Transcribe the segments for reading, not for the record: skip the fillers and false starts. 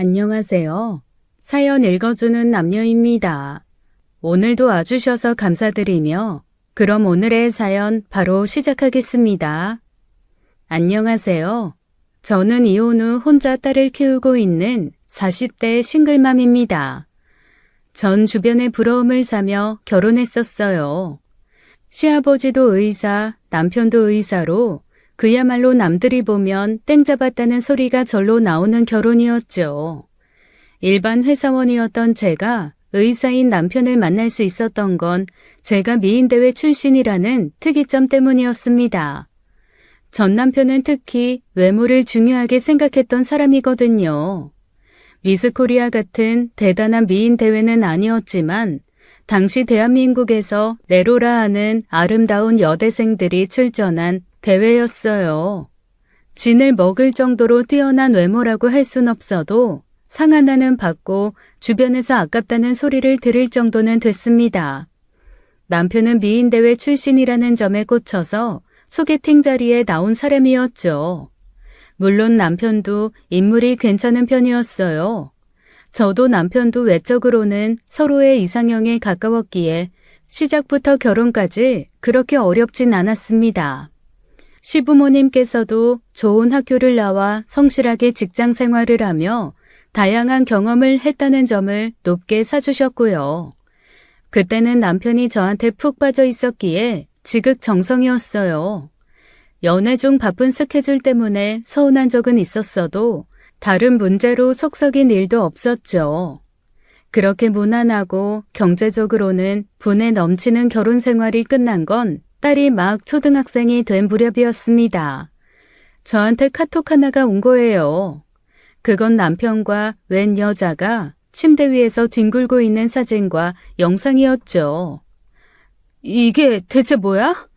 안녕하세요. 사연 읽어주는 남녀입니다. 오늘도 와주셔서 감사드리며 그럼 오늘의 사연 바로 시작하겠습니다. 안녕하세요. 저는 이혼 후 혼자 딸을 키우고 있는 40대 싱글맘입니다. 전 주변의 부러움을 사며 결혼했었어요. 시아버지도 의사, 남편도 의사로 그야말로 남들이 보면 땡 잡았다는 소리가 절로 나오는 결혼이었죠. 일반 회사원이었던 제가 의사인 남편을 만날 수 있었던 건 제가 미인대회 출신이라는 특이점 때문이었습니다. 전 남편은 특히 외모를 중요하게 생각했던 사람이거든요. 미스코리아 같은 대단한 미인대회는 아니었지만 당시 대한민국에서 내로라 하는 아름다운 여대생들이 출전한 대회였어요. 진을 먹을 정도로 뛰어난 외모라고 할 순 없어도 상 하나는 받고 주변에서 아깝다는 소리를 들을 정도는 됐습니다. 남편은 미인대회 출신이라는 점에 꽂혀서 소개팅 자리에 나온 사람이었죠. 물론 남편도 인물이 괜찮은 편이었어요. 저도 남편도 외적으로는 서로의 이상형에 가까웠기에 시작부터 결혼까지 그렇게 어렵진 않았습니다. 시부모님께서도 좋은 학교를 나와 성실하게 직장 생활을 하며 다양한 경험을 했다는 점을 높게 사주셨고요. 그때는 남편이 저한테 푹 빠져 있었기에 지극정성이었어요. 연애 중 바쁜 스케줄 때문에 서운한 적은 있었어도 다른 문제로 속썩인 일도 없었죠. 그렇게 무난하고 경제적으로는 분에 넘치는 결혼 생활이 끝난 건 딸이 막 초등학생이 된 무렵이었습니다. 저한테 카톡 하나가 온 거예요. 그건 남편과 웬 여자가 침대 위에서 뒹굴고 있는 사진과 영상이었죠. 이게 대체 뭐야?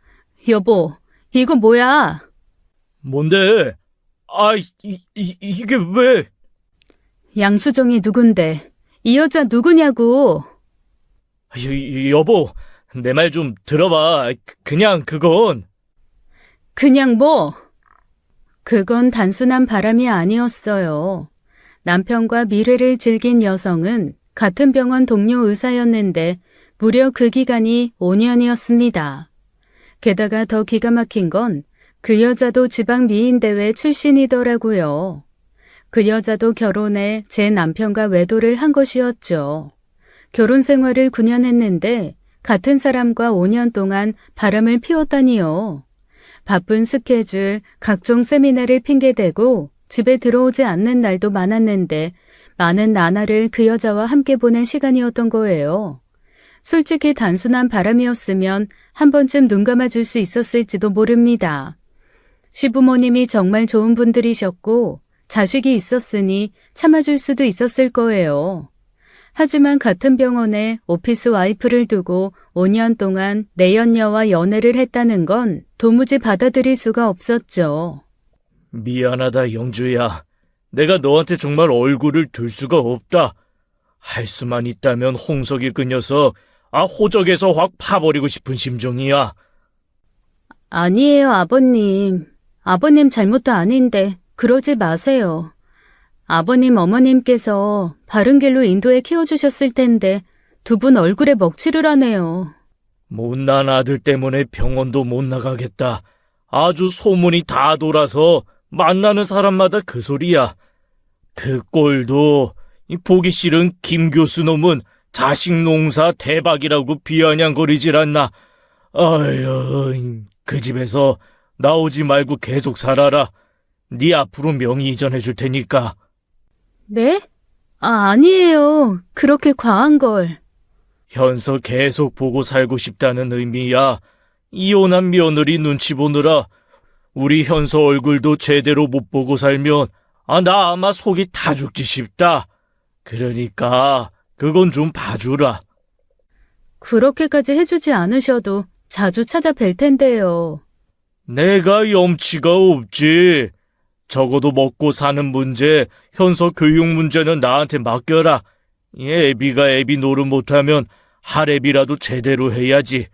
여보, 이거 뭐야? 뭔데? 이게 왜? 양수정이 누군데? 이 여자 누구냐고? 여보, 내 말 좀 들어봐. 그냥 그건. 그냥 뭐? 그건 단순한 바람이 아니었어요. 남편과 미래를 즐긴 여성은 같은 병원 동료 의사였는데 무려 그 기간이 5년이었습니다. 게다가 더 기가 막힌 건 그 여자도 지방 미인대회 출신이더라고요. 그 여자도 결혼해 제 남편과 외도를 한 것이었죠. 결혼 생활을 9년 했는데 같은 사람과 5년 동안 바람을 피웠다니요. 바쁜 스케줄, 각종 세미나를 핑계대고 집에 들어오지 않는 날도 많았는데 많은 나날을 그 여자와 함께 보낸 시간이었던 거예요. 솔직히 단순한 바람이었으면 한 번쯤 눈 감아줄 수 있었을지도 모릅니다. 시부모님이 정말 좋은 분들이셨고 자식이 있었으니 참아줄 수도 있었을 거예요. 하지만 같은 병원에 오피스 와이프를 두고 5년 동안 내연녀와 연애를 했다는 건 도무지 받아들일 수가 없었죠. 미안하다, 영주야. 내가 너한테 정말 얼굴을 들 수가 없다. 할 수만 있다면 홍석이 그 녀석, 호적에서 확 파버리고 싶은 심정이야. 아니에요, 아버님. 아버님 잘못도 아닌데 그러지 마세요. 아버님, 어머님께서 바른 길로 인도해 키워주셨을 텐데 두 분 얼굴에 먹칠을 하네요. 못난 아들 때문에 병원도 못 나가겠다. 아주 소문이 다 돌아서 만나는 사람마다 그 소리야. 그 꼴도 보기 싫은 김 교수 놈은 자식 농사 대박이라고 비아냥거리질 않나. 아유, 그 집에서 나오지 말고 계속 살아라. 네 앞으로 명의 이전해 줄 테니까. 네? 아니에요. 그렇게 과한 걸. 현서 계속 보고 살고 싶다는 의미야. 이혼한 며느리 눈치 보느라 우리 현서 얼굴도 제대로 못 보고 살면 나 아마 속이 타 죽지 싶다. 그러니까 그건 좀 봐주라. 그렇게까지 해주지 않으셔도 자주 찾아뵐 텐데요. 내가 염치가 없지. 적어도 먹고 사는 문제, 현서 교육 문제는 나한테 맡겨라. 애비가 애비 노릇 못하면 할애비라도 제대로 해야지.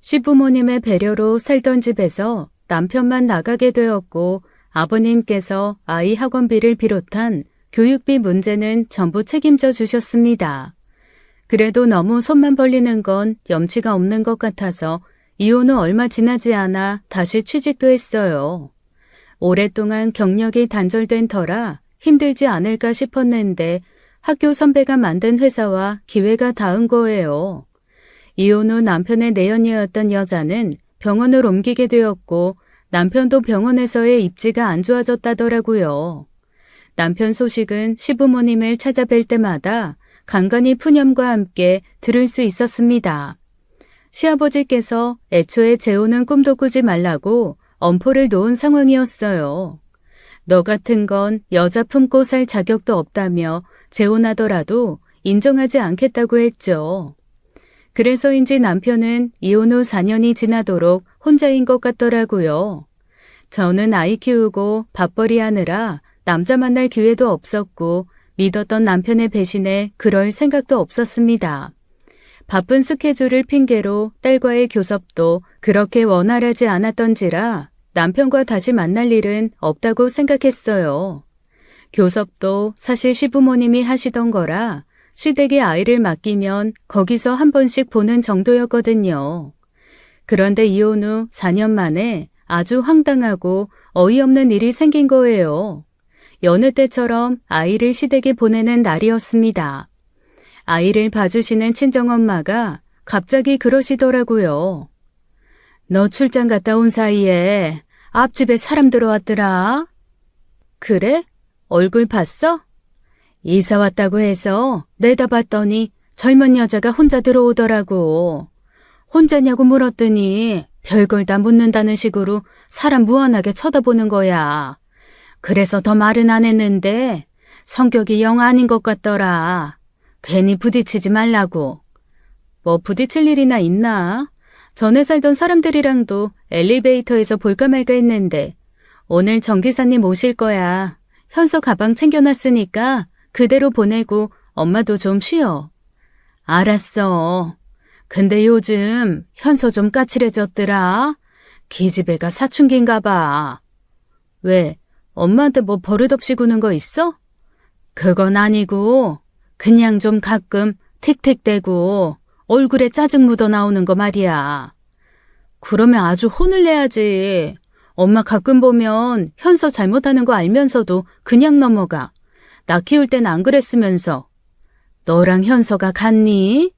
시부모님의 배려로 살던 집에서 남편만 나가게 되었고 아버님께서 아이 학원비를 비롯한 교육비 문제는 전부 책임져 주셨습니다. 그래도 너무 손만 벌리는 건 염치가 없는 것 같아서 이혼 후 얼마 지나지 않아 다시 취직도 했어요. 오랫동안 경력이 단절된 터라 힘들지 않을까 싶었는데 학교 선배가 만든 회사와 기회가 닿은 거예요. 이혼 후 남편의 내연녀였던 여자는 병원을 옮기게 되었고 남편도 병원에서의 입지가 안 좋아졌다더라고요. 남편 소식은 시부모님을 찾아뵐 때마다 간간히 푸념과 함께 들을 수 있었습니다. 시아버지께서 애초에 재혼은 꿈도 꾸지 말라고 엄포를 놓은 상황이었어요. 너 같은 건 여자 품고 살 자격도 없다며 재혼하더라도 인정하지 않겠다고 했죠. 그래서인지 남편은 이혼 후 4년이 지나도록 혼자인 것 같더라고요. 저는 아이 키우고 밥벌이 하느라 남자 만날 기회도 없었고 믿었던 남편의 배신에 그럴 생각도 없었습니다. 바쁜 스케줄을 핑계로 딸과의 교섭도 그렇게 원활하지 않았던지라 남편과 다시 만날 일은 없다고 생각했어요. 교섭도 사실 시부모님이 하시던 거라 시댁에 아이를 맡기면 거기서 한 번씩 보는 정도였거든요. 그런데 이혼 후 4년 만에 아주 황당하고 어이없는 일이 생긴 거예요. 여느 때처럼 아이를 시댁에 보내는 날이었습니다. 아이를 봐주시는 친정엄마가 갑자기 그러시더라고요. 너 출장 갔다 온 사이에 앞집에 사람 들어왔더라. 그래? 얼굴 봤어? 이사 왔다고 해서 내다봤더니 젊은 여자가 혼자 들어오더라고. 혼자냐고 물었더니 별걸 다 묻는다는 식으로 사람 무한하게 쳐다보는 거야. 그래서 더 말은 안 했는데 성격이 영 아닌 것 같더라. 괜히 부딪히지 말라고. 뭐 부딪힐 일이나 있나? 전에 살던 사람들이랑도 엘리베이터에서 볼까 말까 했는데 오늘 정 기사님 오실 거야. 현서 가방 챙겨놨으니까 그대로 보내고 엄마도 좀 쉬어. 알았어. 근데 요즘 현서 좀 까칠해졌더라. 기집애가 사춘기인가 봐. 왜? 엄마한테 뭐 버릇없이 구는 거 있어? 그건 아니고 그냥 좀 가끔 틱틱대고 얼굴에 짜증 묻어 나오는 거 말이야. 그러면 아주 혼을 내야지. 엄마 가끔 보면 현서 잘못하는 거 알면서도 그냥 넘어가. 나 키울 땐 안 그랬으면서. 너랑 현서가 같니?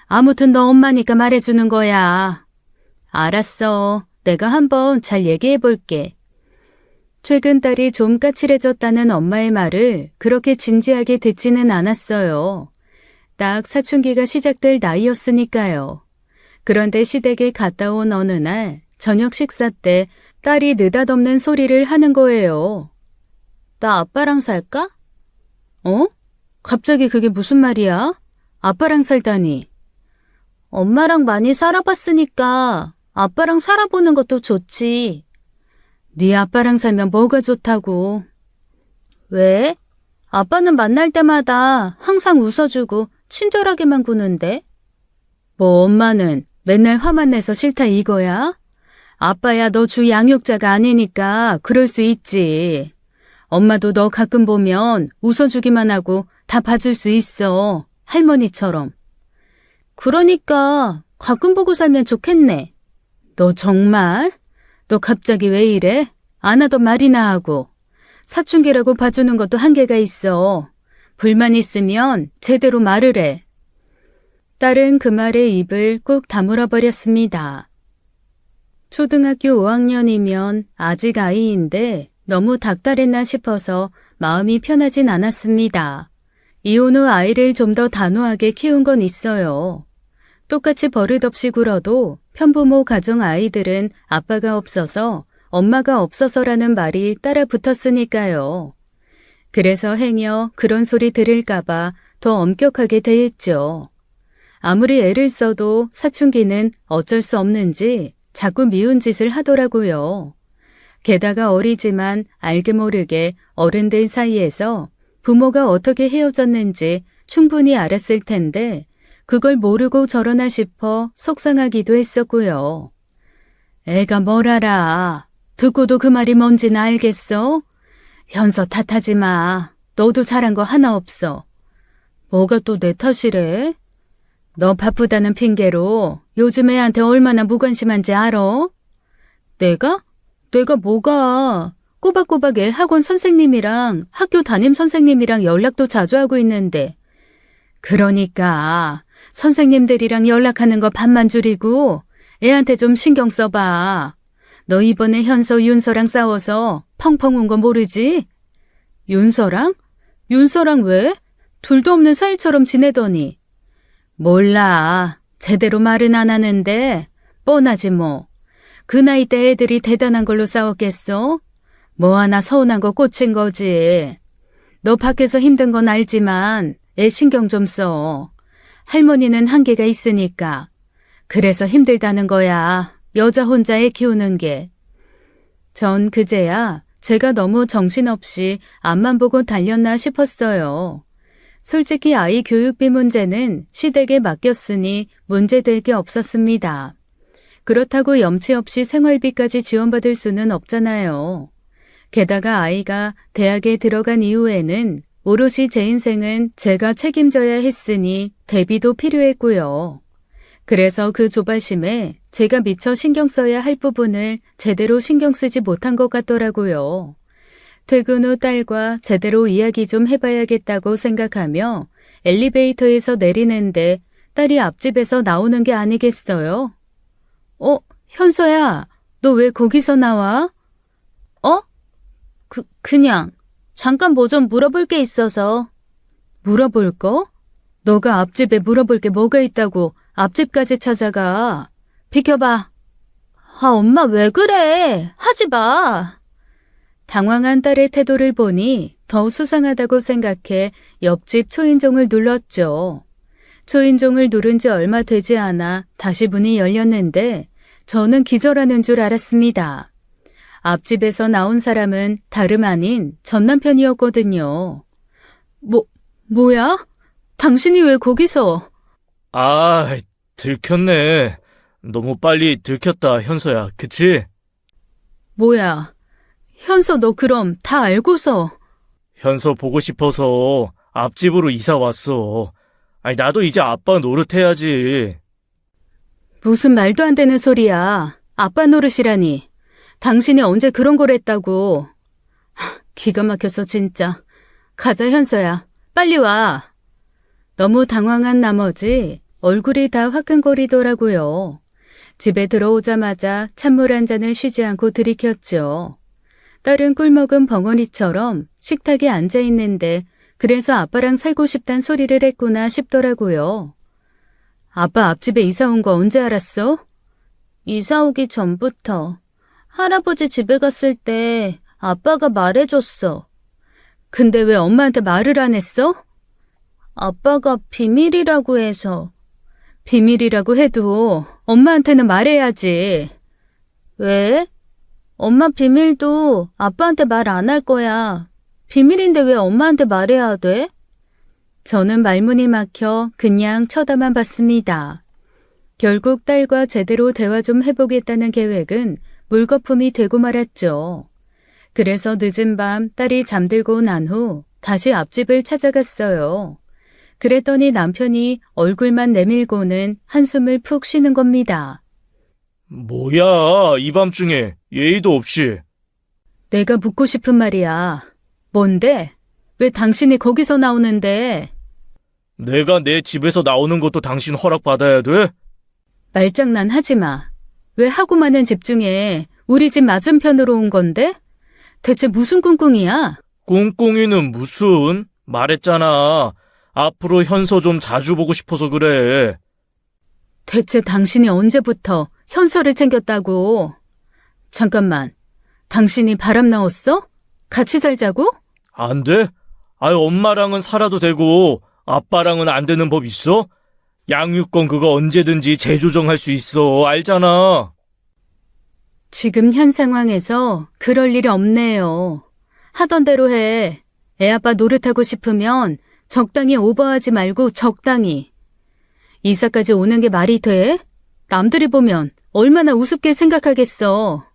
아무튼 너 엄마니까 말해주는 거야. 알았어. 내가 한번 잘 얘기해 볼게. 최근 딸이 좀 까칠해졌다는 엄마의 말을 그렇게 진지하게 듣지는 않았어요. 딱 사춘기가 시작될 나이였으니까요. 그런데 시댁에 갔다 온 어느 날 저녁 식사 때 딸이 느닷없는 소리를 하는 거예요. 나 아빠랑 살까? 어? 갑자기 그게 무슨 말이야? 아빠랑 살다니. 엄마랑 많이 살아봤으니까 아빠랑 살아보는 것도 좋지. 네 아빠랑 살면 뭐가 좋다고. 왜? 아빠는 만날 때마다 항상 웃어주고 친절하게만 구는데? 뭐 엄마는 맨날 화만 내서 싫다 이거야? 아빠야 너 주 양육자가 아니니까 그럴 수 있지. 엄마도 너 가끔 보면 웃어주기만 하고 다 봐줄 수 있어. 할머니처럼. 그러니까 가끔 보고 살면 좋겠네. 너 정말? 너 갑자기 왜 이래? 안 하던 말이나 하고. 사춘기라고 봐주는 것도 한계가 있어. 불만 있으면 제대로 말을 해. 딸은 그 말에 입을 꾹 다물어 버렸습니다. 초등학교 5학년이면 아직 아이인데 너무 닥달했나 싶어서 마음이 편하진 않았습니다. 이혼 후 아이를 좀 더 단호하게 키운 건 있어요. 똑같이 버릇없이 굴어도 편부모 가정 아이들은 아빠가 없어서 엄마가 없어서라는 말이 따라 붙었으니까요. 그래서 행여 그런 소리 들을까봐 더 엄격하게 대했죠. 아무리 애를 써도 사춘기는 어쩔 수 없는지 자꾸 미운 짓을 하더라고요. 게다가 어리지만 알게 모르게 어른들 사이에서 부모가 어떻게 헤어졌는지 충분히 알았을 텐데 그걸 모르고 저러나 싶어 속상하기도 했었고요. 애가 뭘 알아. 듣고도 그 말이 뭔지는 알겠어? 현서 탓하지 마. 너도 잘한 거 하나 없어. 뭐가 또 내 탓이래? 너 바쁘다는 핑계로 요즘 애한테 얼마나 무관심한지 알아? 내가? 내가 뭐가? 꼬박꼬박 애 학원 선생님이랑 학교 담임 선생님이랑 연락도 자주 하고 있는데. 그러니까 선생님들이랑 연락하는 거 반만 줄이고 애한테 좀 신경 써봐. 너 이번에 현서, 윤서랑 싸워서 펑펑 운 거 모르지? 윤서랑? 윤서랑 왜? 둘도 없는 사이처럼 지내더니. 몰라. 제대로 말은 안 하는데 뻔하지 뭐. 그 나이 때 애들이 대단한 걸로 싸웠겠어? 뭐 하나 서운한 거 꽂힌 거지. 너 밖에서 힘든 건 알지만 애 신경 좀 써. 할머니는 한계가 있으니까. 그래서 힘들다는 거야. 여자 혼자 애 키우는 게. 전 그제야 제가 너무 정신없이 앞만 보고 달렸나 싶었어요. 솔직히 아이 교육비 문제는 시댁에 맡겼으니 문제될 게 없었습니다. 그렇다고 염치 없이 생활비까지 지원받을 수는 없잖아요. 게다가 아이가 대학에 들어간 이후에는 오롯이 제 인생은 제가 책임져야 했으니 대비도 필요했고요. 그래서 그 조바심에 제가 미처 신경 써야 할 부분을 제대로 신경 쓰지 못한 것 같더라고요. 퇴근 후 딸과 제대로 이야기 좀 해봐야겠다고 생각하며 엘리베이터에서 내리는데 딸이 앞집에서 나오는 게 아니겠어요? 현서야, 너 왜 거기서 나와? 그냥 잠깐 뭐 좀 물어볼 게 있어서. 물어볼 거? 너가 앞집에 물어볼 게 뭐가 있다고 앞집까지 찾아가. 비켜봐. 엄마 왜 그래? 하지 마. 당황한 딸의 태도를 보니 더 수상하다고 생각해 옆집 초인종을 눌렀죠. 초인종을 누른 지 얼마 되지 않아 다시 문이 열렸는데 저는 기절하는 줄 알았습니다. 앞집에서 나온 사람은 다름 아닌 전 남편이었거든요. 뭐야? 당신이 왜 거기서? 아, 들켰네. 너무 빨리 들켰다, 현서야. 그치? 뭐야? 현서 너 그럼 다 알고서. 현서 보고 싶어서 앞집으로 이사 왔어. 아니, 나도 이제 아빠 노릇해야지. 무슨 말도 안 되는 소리야. 아빠 노릇이라니. 당신이 언제 그런 걸 했다고. 기가 막혀서 진짜. 가자 현서야. 빨리 와. 너무 당황한 나머지 얼굴이 다 화끈거리더라고요. 집에 들어오자마자 찬물 한 잔을 쉬지 않고 들이켰죠. 딸은 꿀먹은 벙어리처럼 식탁에 앉아있는데 그래서 아빠랑 살고 싶단 소리를 했구나 싶더라고요. 아빠 앞집에 이사 온 거 언제 알았어? 이사 오기 전부터. 할아버지 집에 갔을 때 아빠가 말해줬어. 근데 왜 엄마한테 말을 안 했어? 아빠가 비밀이라고 해서. 비밀이라고 해도 엄마한테는 말해야지. 왜? 엄마 비밀도 아빠한테 말 안 할 거야. 비밀인데 왜 엄마한테 말해야 돼? 저는 말문이 막혀 그냥 쳐다만 봤습니다. 결국 딸과 제대로 대화 좀 해보겠다는 계획은 물거품이 되고 말았죠. 그래서 늦은 밤 딸이 잠들고 난 후 다시 앞집을 찾아갔어요. 그랬더니 남편이 얼굴만 내밀고는 한숨을 푹 쉬는 겁니다. 뭐야, 이 밤중에 예의도 없이. 내가 묻고 싶은 말이야. 뭔데? 왜 당신이 거기서 나오는데? 내가 내 집에서 나오는 것도 당신 허락받아야 돼? 말장난 하지 마. 왜 하고 많은 집 중에 우리 집 맞은편으로 온 건데? 대체 무슨 꿍꿍이야? 꿍꿍이는 무슨? 말했잖아. 앞으로 현서 좀 자주 보고 싶어서 그래. 대체 당신이 언제부터 현서를 챙겼다고? 잠깐만. 당신이 바람 나왔어? 같이 살자고? 안 돼? 아유, 엄마랑은 살아도 되고 아빠랑은 안 되는 법 있어? 양육권 그거 언제든지 재조정할 수 있어. 알잖아. 지금 현 상황에서 그럴 일이 없네요. 하던 대로 해. 애 아빠 노릇하고 싶으면 적당히 오버하지 말고 적당히. 이사까지 오는 게 말이 돼? 남들이 보면 얼마나 우습게 생각하겠어.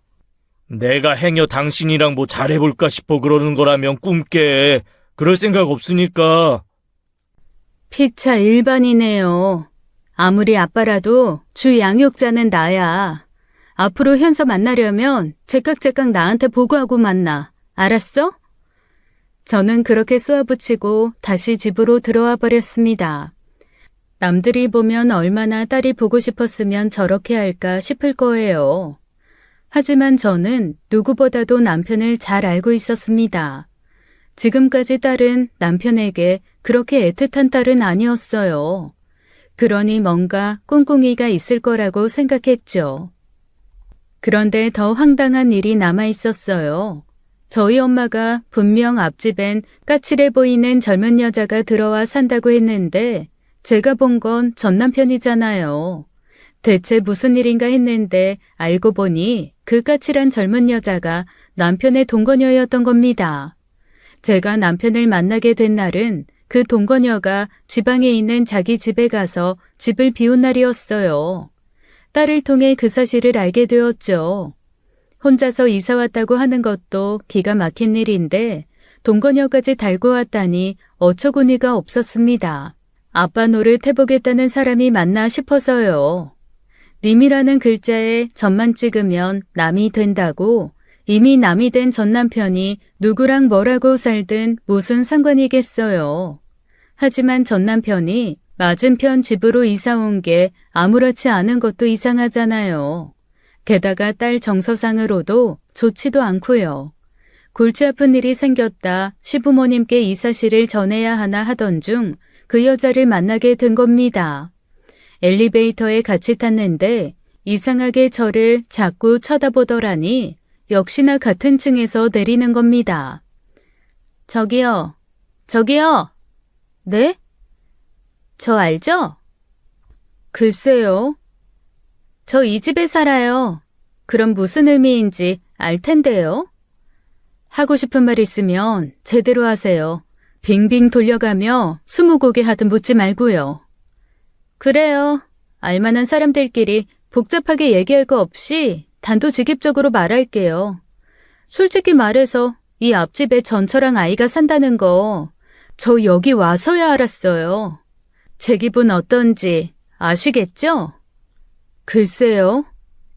내가 행여 당신이랑 뭐 잘해볼까 싶어 그러는 거라면 꿈깨. 그럴 생각 없으니까. 피차 일반이네요. 아무리 아빠라도 주 양육자는 나야. 앞으로 현서 만나려면 제깍제깍 나한테 보고하고 만나. 알았어? 저는 그렇게 쏘아붙이고 다시 집으로 들어와 버렸습니다. 남들이 보면 얼마나 딸이 보고 싶었으면 저렇게 할까 싶을 거예요. 하지만 저는 누구보다도 남편을 잘 알고 있었습니다. 지금까지 딸은 남편에게 그렇게 애틋한 딸은 아니었어요. 그러니 뭔가 꿍꿍이가 있을 거라고 생각했죠. 그런데 더 황당한 일이 남아 있었어요. 저희 엄마가 분명 앞집엔 까칠해 보이는 젊은 여자가 들어와 산다고 했는데 제가 본 건 전 남편이잖아요. 대체 무슨 일인가 했는데 알고 보니 그 까칠한 젊은 여자가 남편의 동거녀였던 겁니다. 제가 남편을 만나게 된 날은 그 동거녀가 지방에 있는 자기 집에 가서 집을 비운 날이었어요. 딸을 통해 그 사실을 알게 되었죠. 혼자서 이사 왔다고 하는 것도 기가 막힌 일인데 동거녀까지 달고 왔다니 어처구니가 없었습니다. 아빠 노릇 해보겠다는 사람이 맞나 싶어서요. 님이라는 글자에 점만 찍으면 남이 된다고 이미 남이 된 전 남편이 누구랑 뭐라고 살든 무슨 상관이겠어요. 하지만 전 남편이 맞은편 집으로 이사 온 게 아무렇지 않은 것도 이상하잖아요. 게다가 딸 정서상으로도 좋지도 않고요. 골치 아픈 일이 생겼다 시부모님께 이 사실을 전해야 하나 하던 중 그 여자를 만나게 된 겁니다. 엘리베이터에 같이 탔는데 이상하게 저를 자꾸 쳐다보더라니 역시나 같은 층에서 내리는 겁니다. 저기요. 저기요. 네? 저 알죠? 글쎄요. 저 이 집에 살아요. 그럼 무슨 의미인지 알 텐데요. 하고 싶은 말 있으면 제대로 하세요. 빙빙 돌려가며 스무고개 하듯 묻지 말고요. 그래요. 알만한 사람들끼리 복잡하게 얘기할 거 없이 단도직입적으로 말할게요. 솔직히 말해서 이 앞집에 전처랑 아이가 산다는 거 저 여기 와서야 알았어요. 제 기분 어떤지 아시겠죠? 글쎄요.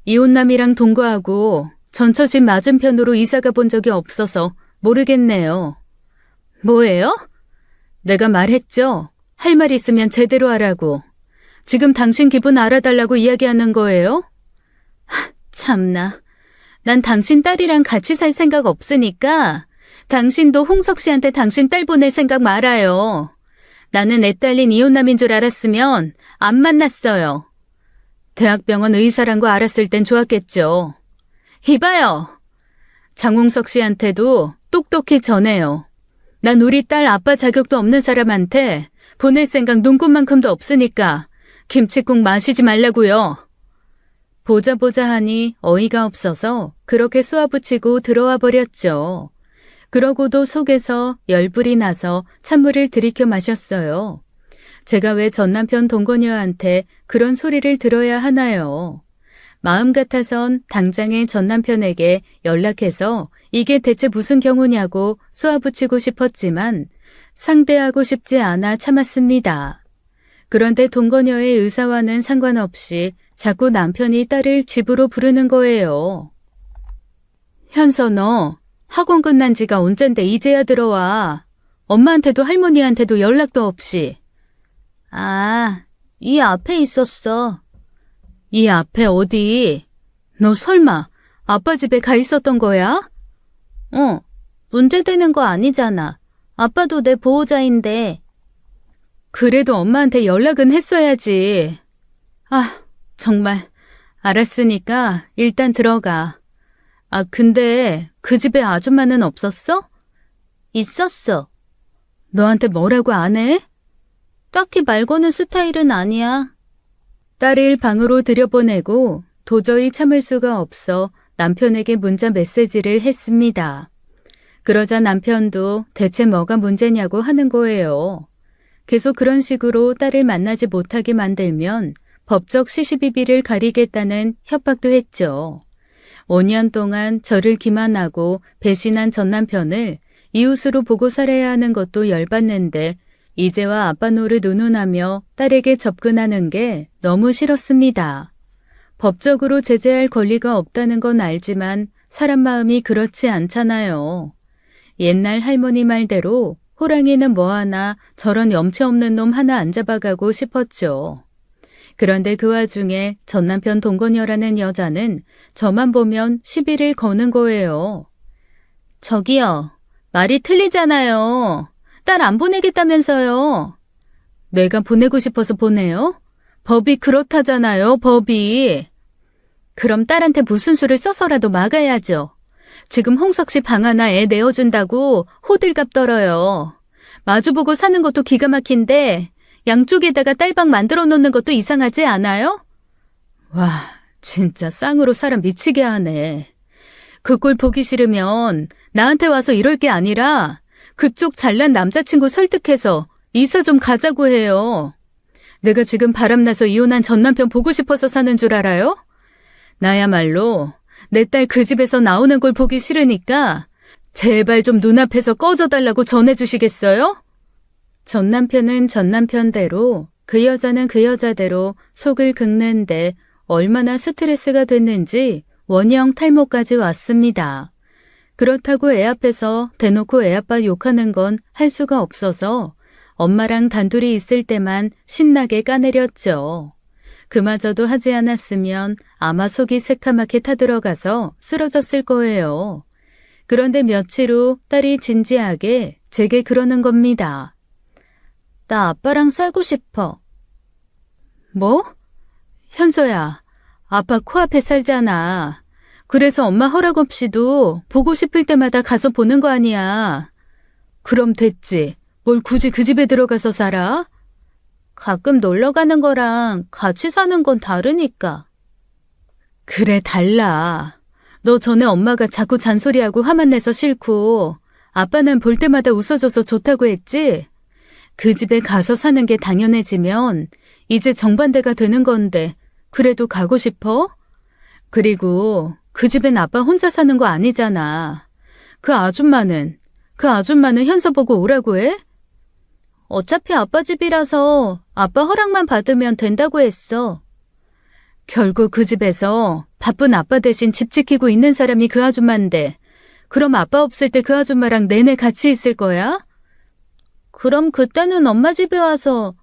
이혼남이랑 동거하고 전처 집 맞은편으로 이사가 본 적이 없어서 모르겠네요. 뭐예요? 내가 말했죠. 할 말 있으면 제대로 하라고. 지금 당신 기분 알아달라고 이야기하는 거예요? 참나. 난 당신 딸이랑 같이 살 생각 없으니까 당신도 홍석 씨한테 당신 딸 보낼 생각 말아요. 나는 애 딸린 이혼남인 줄 알았으면 안 만났어요. 대학병원 의사란 거 알았을 땐 좋았겠죠. 이봐요. 장홍석 씨한테도 똑똑히 전해요. 난 우리 딸 아빠 자격도 없는 사람한테 보낼 생각 눈꼽만큼도 없으니까 김칫국 마시지 말라고요. 보자 하니 어이가 없어서 그렇게 쏘아붙이고 들어와 버렸죠. 그러고도 속에서 열불이 나서 찬물을 들이켜 마셨어요. 제가 왜 전 남편 동거녀한테 그런 소리를 들어야 하나요? 마음 같아선 당장에 전 남편에게 연락해서 이게 대체 무슨 경우냐고 쏘아붙이고 싶었지만 상대하고 싶지 않아 참았습니다. 그런데 동거녀의 의사와는 상관없이 자꾸 남편이 딸을 집으로 부르는 거예요. 현서 너 학원 끝난 지가 언젠데 이제야 들어와. 엄마한테도 할머니한테도 연락도 없이. 아, 이 앞에 있었어. 이 앞에 어디? 너 설마 아빠 집에 가 있었던 거야? 문제되는 거 아니잖아. 아빠도 내 보호자인데. 그래도 엄마한테 연락은 했어야지. 아, 정말. 알았으니까 일단 들어가. 아, 근데 그 집에 아줌마는 없었어? 있었어. 너한테 뭐라고 안 해? 딱히 말 거는 스타일은 아니야. 딸을 방으로 들여보내고 도저히 참을 수가 없어 남편에게 문자 메시지를 했습니다. 그러자 남편도 대체 뭐가 문제냐고 하는 거예요. 계속 그런 식으로 딸을 만나지 못하게 만들면 법적 시시비비를 가리겠다는 협박도 했죠. 5년 동안 저를 기만하고 배신한 전 남편을 이웃으로 보고 살아야 하는 것도 열받는데 이제와 아빠 노릇 운운하며 딸에게 접근하는 게 너무 싫었습니다. 법적으로 제재할 권리가 없다는 건 알지만 사람 마음이 그렇지 않잖아요. 옛날 할머니 말대로 호랑이는 뭐하나 저런 염치 없는 놈 하나 안 잡아가고 싶었죠. 그런데 그 와중에 전남편 동건녀라는 여자는 저만 보면 시비를 거는 거예요. 저기요, 말이 틀리잖아요. 딸 안 보내겠다면서요. 내가 보내고 싶어서 보내요? 법이 그렇다잖아요, 법이. 그럼 딸한테 무슨 수를 써서라도 막아야죠. 지금 홍석 씨 방 하나 애 내어준다고 호들갑 떨어요. 마주보고 사는 것도 기가 막힌데 양쪽에다가 딸방 만들어 놓는 것도 이상하지 않아요? 와, 진짜 쌍으로 사람 미치게 하네. 그 꼴 보기 싫으면 나한테 와서 이럴 게 아니라 그쪽 잘난 남자친구 설득해서 이사 좀 가자고 해요. 내가 지금 바람나서 이혼한 전 남편 보고 싶어서 사는 줄 알아요? 나야말로 내 딸 그 집에서 나오는 걸 보기 싫으니까 제발 좀 눈앞에서 꺼져달라고 전해주시겠어요? 전 남편은 전 남편대로, 그 여자는 그 여자대로 속을 긁는데 얼마나 스트레스가 됐는지 원형 탈모까지 왔습니다. 그렇다고 애 앞에서 대놓고 애 아빠 욕하는 건 할 수가 없어서 엄마랑 단둘이 있을 때만 신나게 까내렸죠. 그마저도 하지 않았으면 아마 속이 새카맣게 타들어가서 쓰러졌을 거예요. 그런데 며칠 후 딸이 진지하게 제게 그러는 겁니다. 나 아빠랑 살고 싶어. 뭐? 현서야, 아빠 코앞에 살잖아. 그래서 엄마 허락 없이도 보고 싶을 때마다 가서 보는 거 아니야. 그럼 됐지. 뭘 굳이 그 집에 들어가서 살아? 가끔 놀러 가는 거랑 같이 사는 건 다르니까. 그래, 달라. 너 전에 엄마가 자꾸 잔소리하고 화만 내서 싫고 아빠는 볼 때마다 웃어줘서 좋다고 했지? 그 집에 가서 사는 게 당연해지면 이제 정반대가 되는 건데 그래도 가고 싶어? 그리고 그 집엔 아빠 혼자 사는 거 아니잖아. 그 아줌마는 현서 보고 오라고 해? 어차피 아빠 집이라서 아빠 허락만 받으면 된다고 했어. 결국 그 집에서 바쁜 아빠 대신 집 지키고 있는 사람이 그 아줌마인데 그럼 아빠 없을 때 그 아줌마랑 내내 같이 있을 거야? 그럼 그때는 엄마 집에 와서.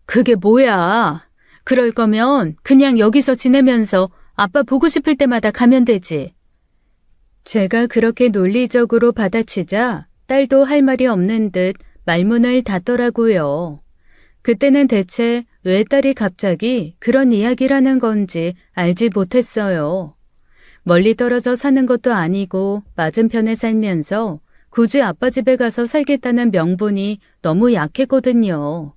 그게 뭐야? 그럴 거면 그냥 여기서 지내면서 아빠 보고 싶을 때마다 가면 되지. 제가 그렇게 논리적으로 받아치자 딸도 할 말이 없는 듯 말문을 닫더라고요. 그때는 대체 왜 딸이 갑자기 그런 이야기를 하는 건지 알지 못했어요. 멀리 떨어져 사는 것도 아니고 맞은편에 살면서 굳이 아빠 집에 가서 살겠다는 명분이 너무 약했거든요.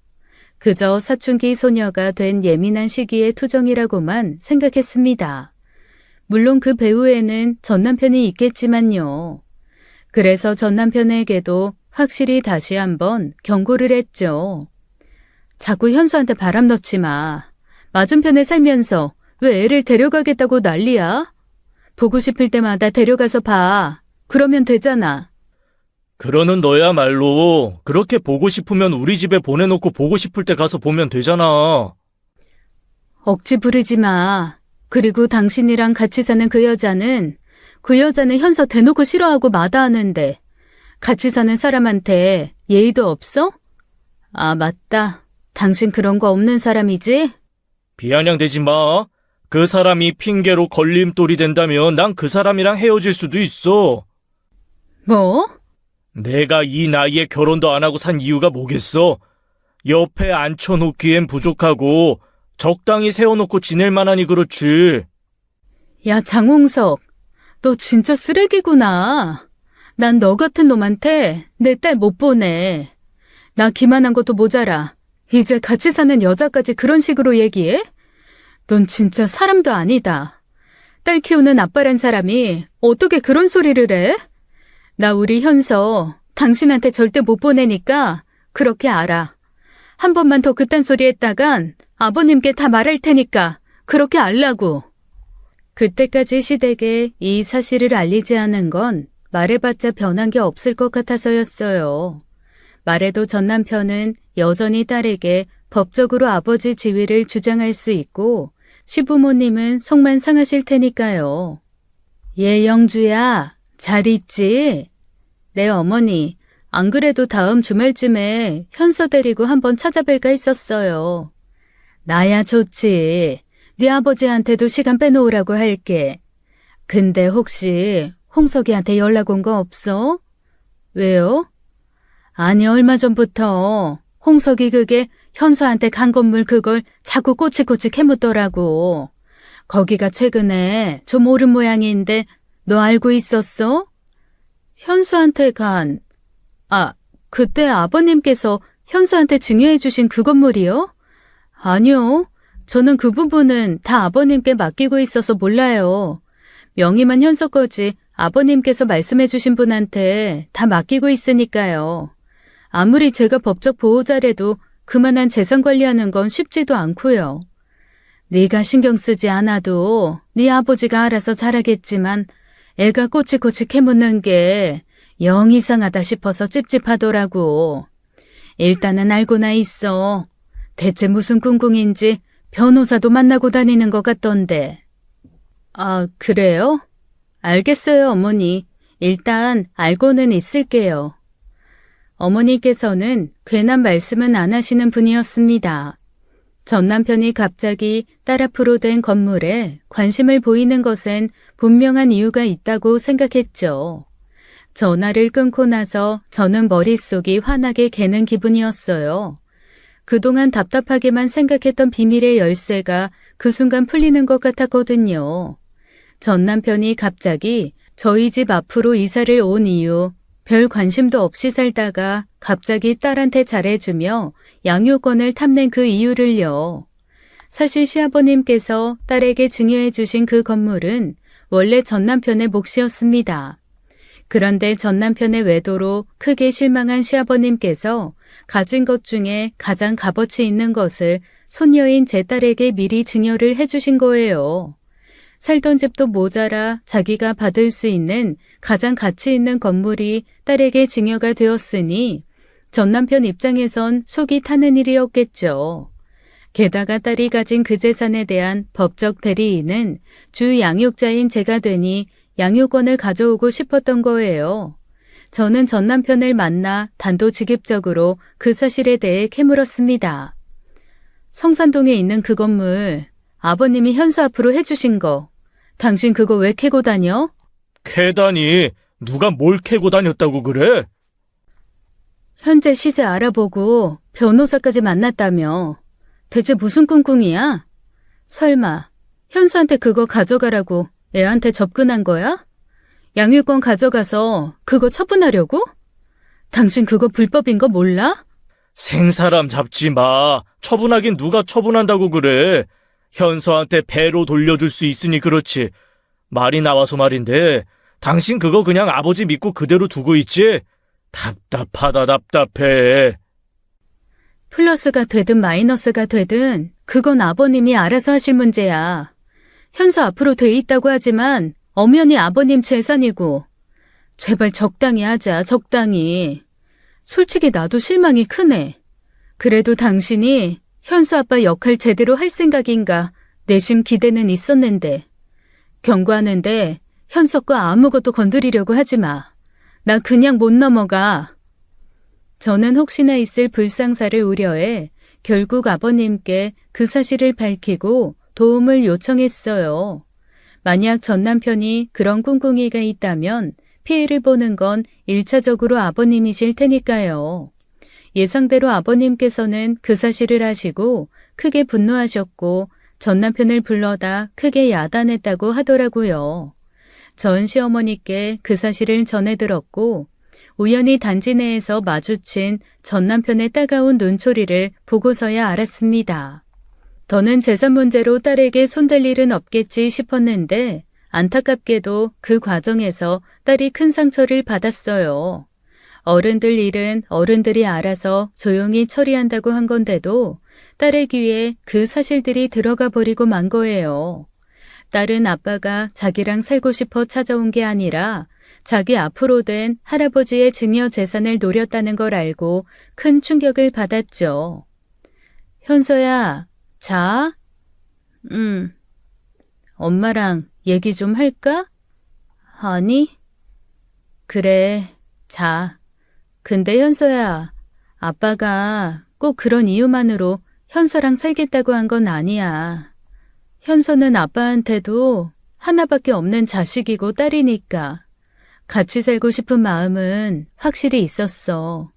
그저 사춘기 소녀가 된 예민한 시기의 투정이라고만 생각했습니다. 물론 그 배후에는 전 남편이 있겠지만요. 그래서 전 남편에게도 확실히 다시 한번 경고를 했죠. 자꾸 현수한테 바람 넣지 마. 맞은편에 살면서 왜 애를 데려가겠다고 난리야? 보고 싶을 때마다 데려가서 봐. 그러면 되잖아. 그러는 너야말로 그렇게 보고 싶으면 우리 집에 보내놓고 보고 싶을 때 가서 보면 되잖아. 억지 부리지 마. 그리고 당신이랑 같이 사는 그 여자는 현서 대놓고 싫어하고 마다하는데 같이 사는 사람한테 예의도 없어? 아, 맞다. 당신 그런 거 없는 사람이지? 비아냥대지 마. 그 사람이 핑계로 걸림돌이 된다면 난 그 사람이랑 헤어질 수도 있어. 뭐? 내가 이 나이에 결혼도 안 하고 산 이유가 뭐겠어? 옆에 앉혀놓기엔 부족하고 적당히 세워놓고 지낼 만하니 그렇지. 야, 장홍석. 너 진짜 쓰레기구나. 난 너 같은 놈한테 내 딸 못 보내. 나 기만한 것도 모자라. 이제 같이 사는 여자까지 그런 식으로 얘기해? 넌 진짜 사람도 아니다. 딸 키우는 아빠란 사람이 어떻게 그런 소리를 해? 나 우리 현서 당신한테 절대 못 보내니까 그렇게 알아. 한 번만 더 그딴 소리 했다간 아버님께 다 말할 테니까 그렇게 알라고. 그때까지 시댁에 이 사실을 알리지 않은 건 말해봤자 변한 게 없을 것 같아서였어요. 말해도 전 남편은 여전히 딸에게 법적으로 아버지 지위를 주장할 수 있고 시부모님은 속만 상하실 테니까요. 예, 영주야, 잘 있지? 네, 어머니. 안 그래도 다음 주말쯤에 현서 데리고 한번 찾아뵐까 했었어요. 나야 좋지. 네 아버지한테도 시간 빼놓으라고 할게. 근데 혹시 홍석이한테 연락 온 거 없어? 왜요? 아니, 얼마 전부터 홍석이 그게 현서한테 간 건물 그걸 자꾸 꼬치꼬치 캐묻더라고. 거기가 최근에 좀 오른 모양인데 너 알고 있었어? 현수한테 간... 그때 아버님께서 현수한테 증여해 주신 그 건물이요? 아니요. 저는 그 부분은 다 아버님께 맡기고 있어서 몰라요. 명의만 현서 거지 아버님께서 말씀해 주신 분한테 다 맡기고 있으니까요. 아무리 제가 법적 보호자래도 그만한 재산 관리하는 건 쉽지도 않고요. 네가 신경 쓰지 않아도 네 아버지가 알아서 잘하겠지만 애가 꼬치꼬치 캐묻는 게 영 이상하다 싶어서 찝찝하더라고. 일단은 알고나 있어. 대체 무슨 꿍꿍인지 변호사도 만나고 다니는 것 같던데. 그래요? 알겠어요, 어머니. 일단 알고는 있을게요. 어머니께서는 괜한 말씀은 안 하시는 분이었습니다. 전 남편이 갑자기 딸 앞으로 된 건물에 관심을 보이는 것엔 분명한 이유가 있다고 생각했죠. 전화를 끊고 나서 저는 머릿속이 환하게 개는 기분이었어요. 그동안 답답하게만 생각했던 비밀의 열쇠가 그 순간 풀리는 것 같았거든요. 전 남편이 갑자기 저희 집 앞으로 이사를 온 이유, 별 관심도 없이 살다가 갑자기 딸한테 잘해주며 양육권을 탐낸 그 이유를요. 사실 시아버님께서 딸에게 증여해 주신 그 건물은 원래 전 남편의 몫이었습니다. 그런데 전 남편의 외도로 크게 실망한 시아버님께서 가진 것 중에 가장 값어치 있는 것을 손녀인 제 딸에게 미리 증여를 해주신 거예요. 살던 집도 모자라 자기가 받을 수 있는 가장 가치 있는 건물이 딸에게 증여가 되었으니 전 남편 입장에선 속이 타는 일이었겠죠. 게다가 딸이 가진 그 재산에 대한 법적 대리인은 주 양육자인 제가 되니 양육권을 가져오고 싶었던 거예요. 저는 전 남편을 만나 단도직입적으로 그 사실에 대해 캐물었습니다. 성산동에 있는 그 건물, 아버님이 현수 앞으로 해주신 거, 당신 그거 왜 캐고 다녀? 캐다니 누가 뭘 캐고 다녔다고 그래? 현재 시세 알아보고 변호사까지 만났다며. 대체 무슨 꿍꿍이야? 설마 현수한테 그거 가져가라고 애한테 접근한 거야? 양육권 가져가서 그거 처분하려고? 당신 그거 불법인 거 몰라? 생사람 잡지 마. 처분하긴 누가 처분한다고 그래. 현서한테 배로 돌려줄 수 있으니 그렇지. 말이 나와서 말인데 당신 그거 그냥 아버지 믿고 그대로 두고 있지? 답답하다 답답해. 플러스가 되든 마이너스가 되든 그건 아버님이 알아서 하실 문제야. 현수 앞으로 돼 있다고 하지만 엄연히 아버님 재산이고. 제발 적당히 하자, 적당히. 솔직히 나도 실망이 크네. 그래도 당신이 현수 아빠 역할 제대로 할 생각인가 내심 기대는 있었는데. 경고하는데 현수 거 아무것도 건드리려고 하지 마. 나 그냥 못 넘어가. 저는 혹시나 있을 불상사를 우려해 결국 아버님께 그 사실을 밝히고 도움을 요청했어요. 만약 전 남편이 그런 꿍꿍이가 있다면 피해를 보는 건 1차적으로 아버님이실 테니까요. 예상대로 아버님께서는 그 사실을 아시고 크게 분노하셨고 전 남편을 불러다 크게 야단했다고 하더라고요. 전 시어머니께 그 사실을 전해 들었고 우연히 단지 내에서 마주친 전 남편의 따가운 눈초리를 보고서야 알았습니다. 더는 재산 문제로 딸에게 손댈 일은 없겠지 싶었는데 안타깝게도 그 과정에서 딸이 큰 상처를 받았어요. 어른들 일은 어른들이 알아서 조용히 처리한다고 한 건데도 딸의 귀에 그 사실들이 들어가 버리고 만 거예요. 딸은 아빠가 자기랑 살고 싶어 찾아온 게 아니라 자기 앞으로 된 할아버지의 증여 재산을 노렸다는 걸 알고 큰 충격을 받았죠. 현서야, 자? 엄마랑 얘기 좀 할까? 아니? 그래, 자. 근데 현서야, 아빠가 꼭 그런 이유만으로 현서랑 살겠다고 한 건 아니야. 현서는 아빠한테도 하나밖에 없는 자식이고 딸이니까 같이 살고 싶은 마음은 확실히 있었어.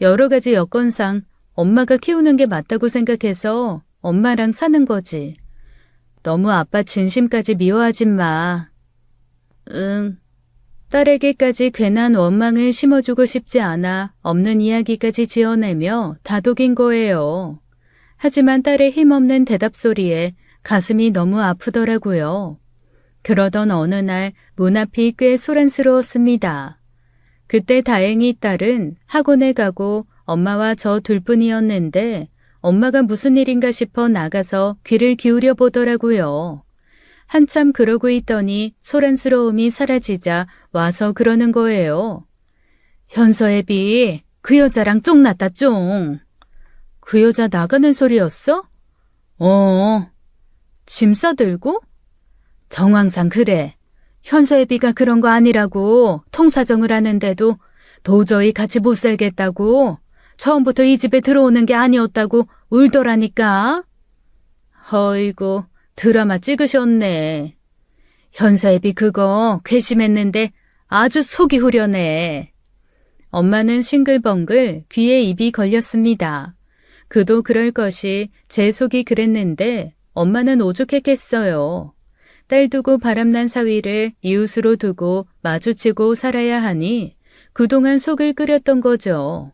여러 가지 여건상 엄마가 키우는 게 맞다고 생각해서 엄마랑 사는 거지. 너무 아빠 진심까지 미워하지 마. 응. 딸에게까지 괜한 원망을 심어주고 싶지 않아 없는 이야기까지 지어내며 다독인 거예요. 하지만 딸의 힘없는 대답 소리에 가슴이 너무 아프더라고요. 그러던 어느 날 문 앞이 꽤 소란스러웠습니다. 그때 다행히 딸은 학원에 가고 엄마와 저 둘뿐이었는데 엄마가 무슨 일인가 싶어 나가서 귀를 기울여 보더라고요. 한참 그러고 있더니 소란스러움이 사라지자 와서 그러는 거예요. 현서애비, 그 여자랑 쫑났다 쫑. 그 여자 나가는 소리였어? 짐 싸들고? 정황상 그래. 현서애비가 그런 거 아니라고 통사정을 하는데도 도저히 같이 못 살겠다고 처음부터 이 집에 들어오는 게 아니었다고 울더라니까. 어이구, 드라마 찍으셨네. 현서애비 그거 괘씸했는데 아주 속이 후련해. 엄마는 싱글벙글 귀에 입이 걸렸습니다. 그도 그럴 것이 제 속이 그랬는데 엄마는 오죽했겠어요. 딸 두고 바람난 사위를 이웃으로 두고 마주치고 살아야 하니 그동안 속을 끓였던 거죠.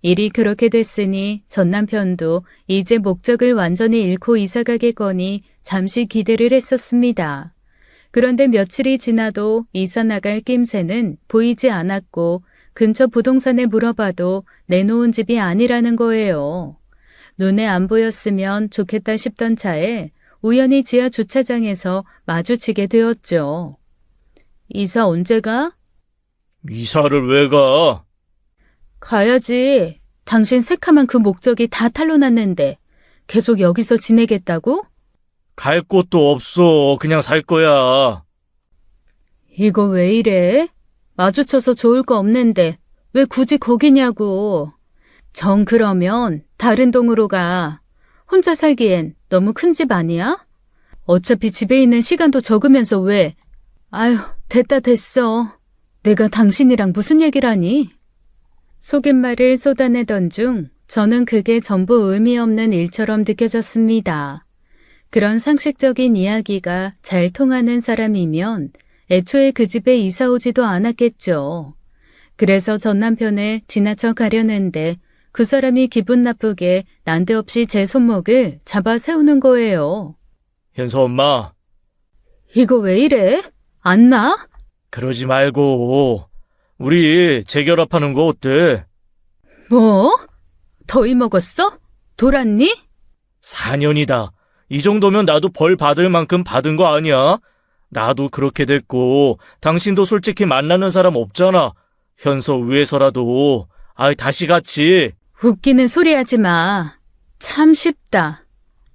일이 그렇게 됐으니 전 남편도 이제 목적을 완전히 잃고 이사가겠거니 잠시 기대를 했었습니다. 그런데 며칠이 지나도 이사 나갈 낌새는 보이지 않았고 근처 부동산에 물어봐도 내놓은 집이 아니라는 거예요. 눈에 안 보였으면 좋겠다 싶던 차에 우연히 지하 주차장에서 마주치게 되었죠. 이사 언제 가? 이사를 왜 가? 가야지. 당신 새카만 그 목적이 다 탄로났는데 계속 여기서 지내겠다고? 갈 곳도 없어. 그냥 살 거야. 이거 왜 이래? 마주쳐서 좋을 거 없는데 왜 굳이 거기냐고. 정 그러면 다른 동으로 가. 혼자 살기엔 너무 큰 집 아니야? 어차피 집에 있는 시간도 적으면서 왜? 아휴, 됐다 됐어. 내가 당신이랑 무슨 얘기를 하니? 속임말을 쏟아내던 중 저는 그게 전부 의미 없는 일처럼 느껴졌습니다. 그런 상식적인 이야기가 잘 통하는 사람이면 애초에 그 집에 이사 오지도 않았겠죠. 그래서 전 남편을 지나쳐 가려는데 그 사람이 기분 나쁘게 난데없이 제 손목을 잡아 세우는 거예요. 현서 엄마, 이거 왜 이래? 안 나? 그러지 말고 우리 재결합하는 거 어때? 뭐? 더위 먹었어? 돌았니? 4년이다. 이 정도면 나도 벌 받을 만큼 받은 거 아니야? 나도 그렇게 됐고 당신도 솔직히 만나는 사람 없잖아. 현서 위해서라도 다시 같이. 웃기는 소리 하지 마. 참 쉽다.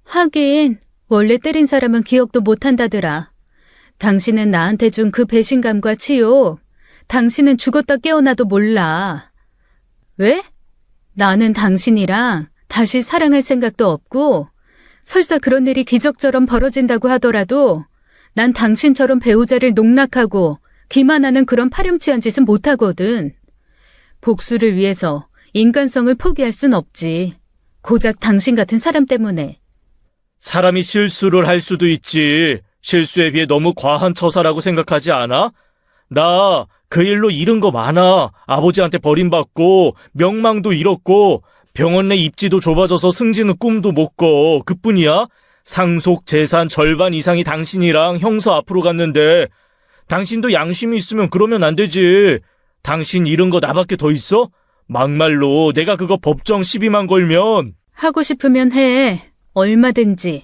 하긴 원래 때린 사람은 기억도 못한다더라. 당신은 나한테 준 그 배신감과 치욕, 당신은 죽었다 깨어나도 몰라. 왜? 나는 당신이랑 다시 사랑할 생각도 없고 설사 그런 일이 기적처럼 벌어진다고 하더라도 난 당신처럼 배우자를 농락하고 기만하는 그런 파렴치한 짓은 못하거든. 복수를 위해서 인간성을 포기할 순 없지. 고작 당신 같은 사람 때문에. 사람이 실수를 할 수도 있지. 실수에 비해 너무 과한 처사라고 생각하지 않아? 나 그 일로 잃은 거 많아. 아버지한테 버림받고 명망도 잃었고 병원 내 입지도 좁아져서 승진은 꿈도 못 꿔. 그뿐이야? 상속 재산 절반 이상이 당신이랑 형서 앞으로 갔는데 당신도 양심이 있으면 그러면 안 되지. 당신 잃은 거 나밖에 더 있어? 막말로 내가 그거 법정 시비만 걸면. 하고 싶으면 해. 얼마든지.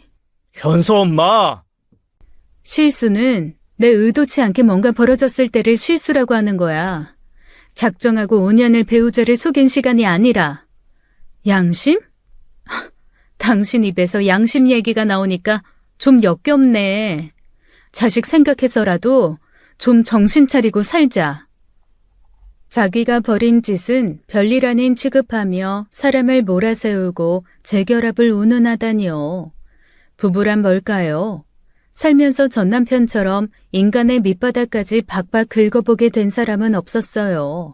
현서 엄마. 실수는 내 의도치 않게 뭔가 벌어졌을 때를 실수라고 하는 거야. 작정하고 5년을 배우자를 속인 시간이 아니라. 양심? 당신 입에서 양심 얘기가 나오니까 좀 역겹네. 자식 생각해서라도 좀 정신 차리고 살자. 자기가 벌인 짓은 별일 아닌 취급하며 사람을 몰아세우고 재결합을 운운하다니요. 부부란 뭘까요? 살면서 전 남편처럼 인간의 밑바닥까지 박박 긁어보게 된 사람은 없었어요.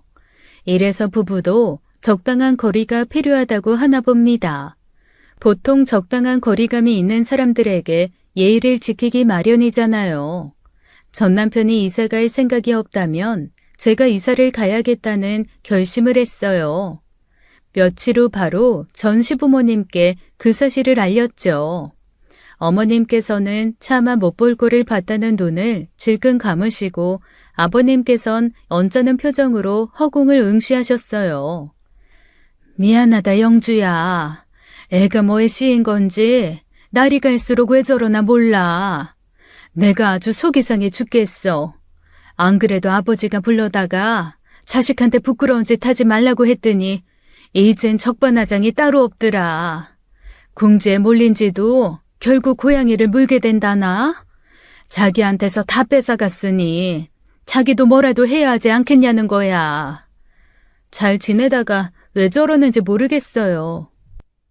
이래서 부부도 적당한 거리가 필요하다고 하나 봅니다. 보통 적당한 거리감이 있는 사람들에게 예의를 지키기 마련이잖아요. 전 남편이 이사 갈 생각이 없다면 제가 이사를 가야겠다는 결심을 했어요. 며칠 후 바로 전 시부모님께 그 사실을 알렸죠. 어머님께서는 차마 못 볼 꼴을 봤다는 눈을 질끈 감으시고 아버님께선 언짢은 표정으로 허공을 응시하셨어요. 미안하다 영주야. 애가 뭐에 씌인 건지 날이 갈수록 왜 저러나 몰라. 내가 아주 속이 상해 죽겠어. 안 그래도 아버지가 불러다가 자식한테 부끄러운 짓 하지 말라고 했더니 이젠 적반하장이 따로 없더라. 궁지에 몰린 지도 결국 고양이를 물게 된다나? 자기한테서 다 뺏어갔으니 자기도 뭐라도 해야 하지 않겠냐는 거야. 잘 지내다가 왜 저러는지 모르겠어요.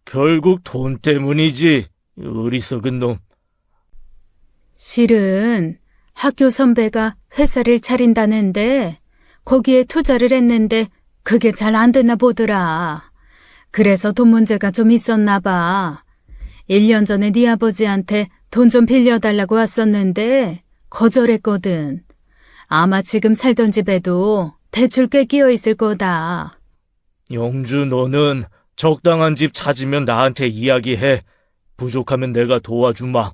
결국 돈 때문이지. 어리석은 놈. 실은 학교 선배가 회사를 차린다는데 거기에 투자를 했는데 그게 잘 안 됐나 보더라. 그래서 돈 문제가 좀 있었나 봐. 1년 전에 네 아버지한테 돈 좀 빌려달라고 왔었는데 거절했거든. 아마 지금 살던 집에도 대출 꽤 끼어 있을 거다. 영주, 너는 적당한 집 찾으면 나한테 이야기해. 부족하면 내가 도와주마.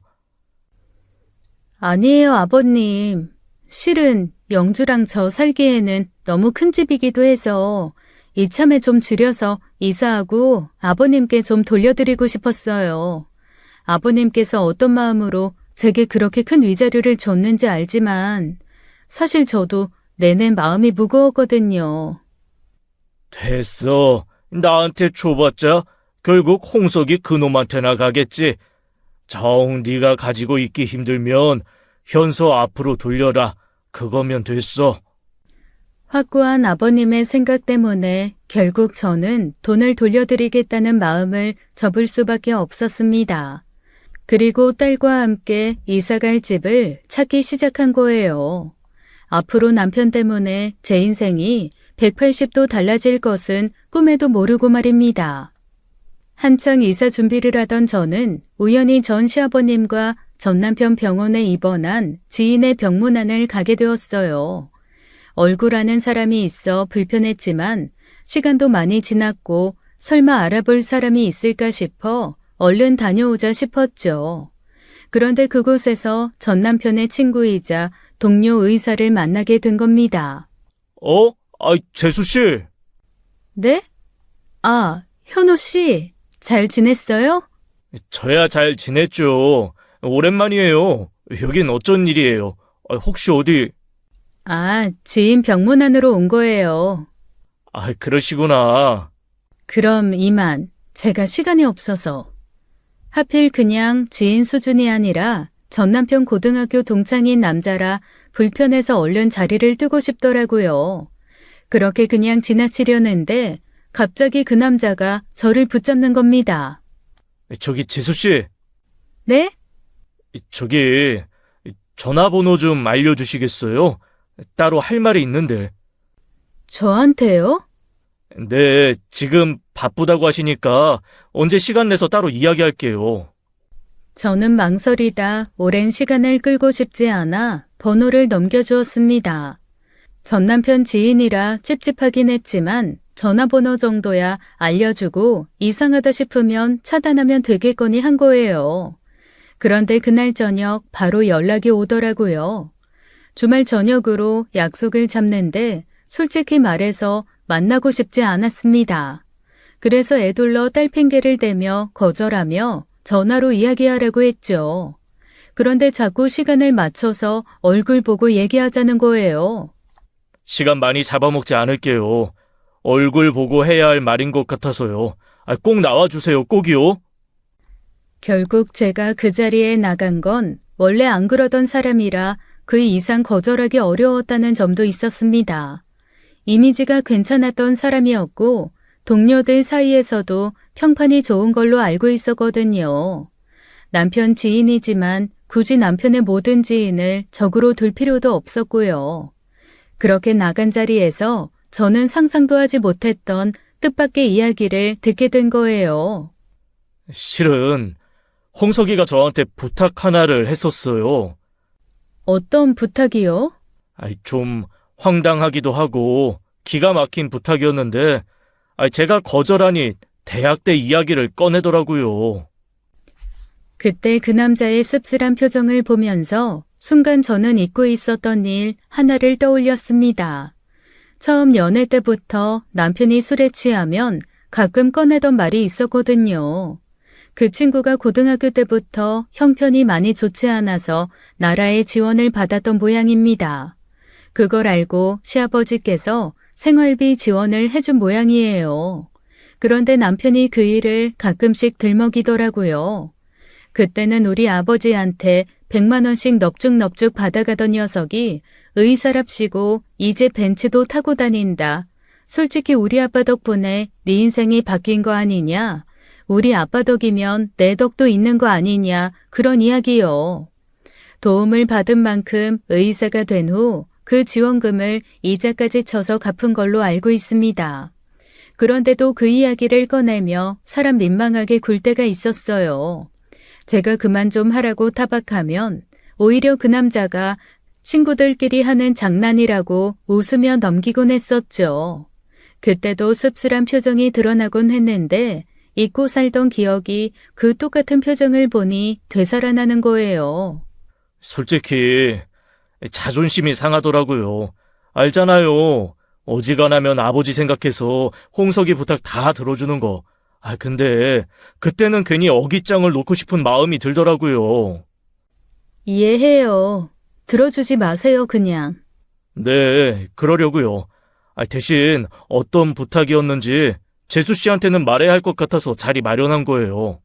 아니에요, 아버님. 실은 영주랑 저 살기에는 너무 큰 집이기도 해서 이참에 좀 줄여서 이사하고 아버님께 좀 돌려드리고 싶었어요. 아버님께서 어떤 마음으로 제게 그렇게 큰 위자료를 줬는지 알지만 사실 저도 내내 마음이 무거웠거든요. 됐어. 나한테 줘봤자 결국 홍석이 그놈한테나 가겠지. 정 네가 가지고 있기 힘들면 현서 앞으로 돌려라. 그거면 됐어. 확고한 아버님의 생각 때문에 결국 저는 돈을 돌려드리겠다는 마음을 접을 수밖에 없었습니다. 그리고 딸과 함께 이사갈 집을 찾기 시작한 거예요. 앞으로 남편 때문에 제 인생이 180도 달라질 것은 꿈에도 모르고 말입니다. 한창 이사 준비를 하던 저는 우연히 전 시아버님과 전 남편 병원에 입원한 지인의 병문안을 가게 되었어요. 얼굴 아는 사람이 있어 불편했지만 시간도 많이 지났고 설마 알아볼 사람이 있을까 싶어 얼른 다녀오자 싶었죠. 그런데 그곳에서 전 남편의 친구이자 동료 의사를 만나게 된 겁니다. 재수 씨. 네? 아, 현호 씨, 잘 지냈어요? 저야 잘 지냈죠. 오랜만이에요. 여긴 어쩐 일이에요? 혹시 어디... 지인 병문안으로 온 거예요. 그러시구나. 그럼 이만. 제가 시간이 없어서. 하필 그냥 지인 수준이 아니라 전 남편 고등학교 동창인 남자라 불편해서 얼른 자리를 뜨고 싶더라고요. 그렇게 그냥 지나치려는데 갑자기 그 남자가 저를 붙잡는 겁니다. 저기 재수 씨. 네? 저기 전화번호 좀 알려주시겠어요? 따로 할 말이 있는데. 저한테요? 네, 지금 바쁘다고 하시니까 언제 시간 내서 따로 이야기할게요. 저는 망설이다 오랜 시간을 끌고 싶지 않아 번호를 넘겨주었습니다. 전 남편 지인이라 찝찝하긴 했지만 전화번호 정도야 알려주고 이상하다 싶으면 차단하면 되겠거니 한 거예요. 그런데 그날 저녁 바로 연락이 오더라고요. 주말 저녁으로 약속을 잡는데 솔직히 말해서 만나고 싶지 않았습니다. 그래서 애둘러 딸 핑계를 대며 거절하며 전화로 이야기하라고 했죠. 그런데 자꾸 시간을 맞춰서 얼굴 보고 얘기하자는 거예요. 시간 많이 잡아먹지 않을게요. 얼굴 보고 해야 할 말인 것 같아서요. 꼭 나와주세요, 꼭이요. 결국 제가 그 자리에 나간 건 원래 안 그러던 사람이라 그 이상 거절하기 어려웠다는 점도 있었습니다. 이미지가 괜찮았던 사람이었고 동료들 사이에서도 평판이 좋은 걸로 알고 있었거든요. 남편 지인이지만 굳이 남편의 모든 지인을 적으로 둘 필요도 없었고요. 그렇게 나간 자리에서 저는 상상도 하지 못했던 뜻밖의 이야기를 듣게 된 거예요. 실은 홍석이가 저한테 부탁 하나를 했었어요. 어떤 부탁이요? 좀 황당하기도 하고 기가 막힌 부탁이었는데 제가 거절하니 대학 때 이야기를 꺼내더라고요. 그때 그 남자의 씁쓸한 표정을 보면서 순간 저는 잊고 있었던 일 하나를 떠올렸습니다. 처음 연애 때부터 남편이 술에 취하면 가끔 꺼내던 말이 있었거든요. 그 친구가 고등학교 때부터 형편이 많이 좋지 않아서 나라의 지원을 받았던 모양입니다. 그걸 알고 시아버지께서 생활비 지원을 해준 모양이에요. 그런데 남편이 그 일을 가끔씩 들먹이더라고요. 그때는 우리 아버지한테 100만 원씩 넙죽넙죽 받아가던 녀석이 의사랍시고 이제 벤츠도 타고 다닌다. 솔직히 우리 아빠 덕분에 네 인생이 바뀐 거 아니냐? 우리 아빠 덕이면 내 덕도 있는 거 아니냐? 그런 이야기요. 도움을 받은 만큼 의사가 된 후 그 지원금을 이자까지 쳐서 갚은 걸로 알고 있습니다. 그런데도 그 이야기를 꺼내며 사람 민망하게 굴 때가 있었어요. 제가 그만 좀 하라고 타박하면 오히려 그 남자가 친구들끼리 하는 장난이라고 웃으며 넘기곤 했었죠. 그때도 씁쓸한 표정이 드러나곤 했는데 잊고 살던 기억이 그 똑같은 표정을 보니 되살아나는 거예요. 솔직히 자존심이 상하더라고요. 알잖아요. 어지간하면 아버지 생각해서 홍석이 부탁 다 들어주는 거. 근데 그때는 괜히 어깃장을 놓고 싶은 마음이 들더라고요. 이해해요. 들어주지 마세요, 그냥. 네, 그러려고요. 대신 어떤 부탁이었는지 재수 씨한테는 말해야 할 것 같아서 자리 마련한 거예요.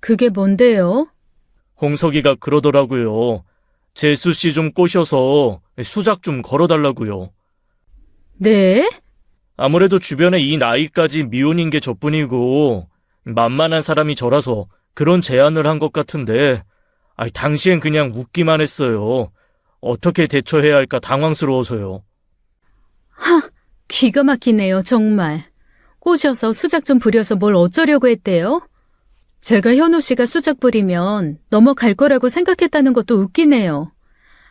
그게 뭔데요? 홍석이가 그러더라고요. 재수 씨 좀 꼬셔서 수작 좀 걸어달라고요. 네? 아무래도 주변에 이 나이까지 미혼인 게 저뿐이고 만만한 사람이 저라서 그런 제안을 한 것 같은데 당시엔 그냥 웃기만 했어요. 어떻게 대처해야 할까 당황스러워서요. 기가 막히네요, 정말. 꼬셔서 수작 좀 부려서 뭘 어쩌려고 했대요? 제가 현우 씨가 수작 부리면 넘어갈 거라고 생각했다는 것도 웃기네요.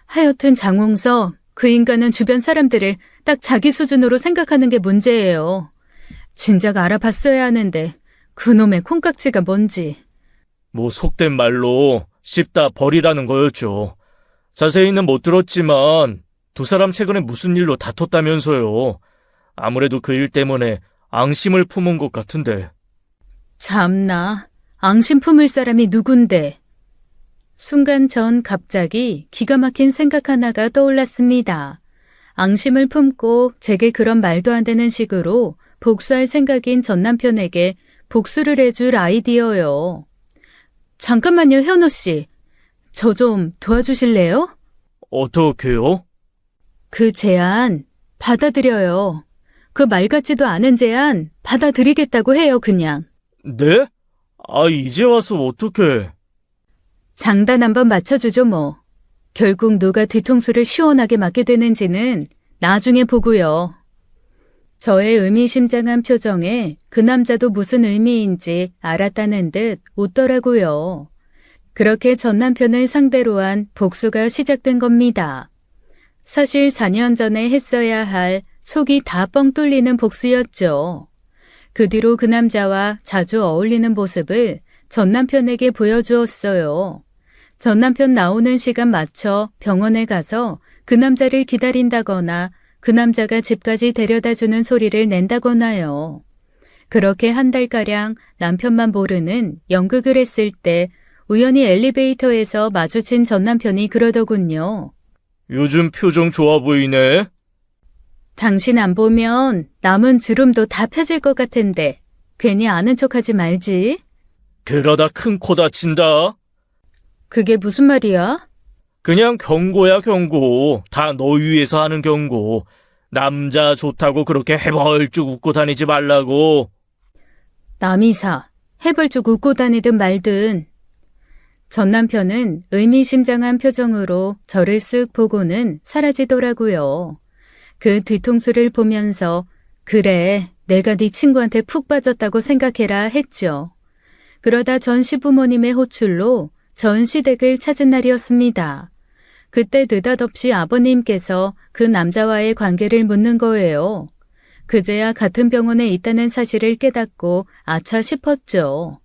하여튼 장홍석, 그 인간은 주변 사람들을 딱 자기 수준으로 생각하는 게 문제예요. 진작 알아봤어야 하는데 그놈의 콩깍지가 뭔지. 속된 말로 씹다 버리라는 거였죠. 자세히는 못 들었지만 두 사람 최근에 무슨 일로 다퉜다면서요. 아무래도 그 일 때문에 앙심을 품은 것 같은데. 참나, 앙심 품을 사람이 누군데. 순간 전 갑자기 기가 막힌 생각 하나가 떠올랐습니다. 앙심을 품고 제게 그런 말도 안 되는 식으로 복수할 생각인 전 남편에게 복수를 해줄 아이디어요. 잠깐만요, 현우 씨. 저 좀 도와주실래요? 어떻게요? 그 제안 받아들여요. 그 말 같지도 않은 제안 받아들이겠다고 해요, 그냥. 네? 이제 와서 어떡해. 장단 한번 맞춰주죠, 뭐. 결국 누가 뒤통수를 시원하게 맞게 되는지는 나중에 보고요. 저의 의미심장한 표정에 그 남자도 무슨 의미인지 알았다는 듯 웃더라고요. 그렇게 전 남편을 상대로 한 복수가 시작된 겁니다. 사실 4년 전에 했어야 할 속이 다 뻥 뚫리는 복수였죠. 그 뒤로 그 남자와 자주 어울리는 모습을 전 남편에게 보여주었어요. 전 남편 나오는 시간 맞춰 병원에 가서 그 남자를 기다린다거나 그 남자가 집까지 데려다주는 소리를 낸다거나요. 그렇게 한 달가량 남편만 모르는 연극을 했을 때 우연히 엘리베이터에서 마주친 전 남편이 그러더군요. 요즘 표정 좋아 보이네. 당신 안 보면 남은 주름도 다 펴질 것 같은데 괜히 아는 척하지 말지. 그러다 큰 코 다친다. 그게 무슨 말이야? 그냥 경고야, 경고. 다 너 위해서 하는 경고. 남자 좋다고 그렇게 해벌쭉 웃고 다니지 말라고. 남이사, 해벌쭉 웃고 다니든 말든. 전 남편은 의미심장한 표정으로 저를 쓱 보고는 사라지더라고요. 그 뒤통수를 보면서 그래, 내가 네 친구한테 푹 빠졌다고 생각해라 했죠. 그러다 전 시부모님의 호출로 전 시댁을 찾은 날이었습니다. 그때 느닷없이 아버님께서 그 남자와의 관계를 묻는 거예요. 그제야 같은 병원에 있다는 사실을 깨닫고 아차 싶었죠.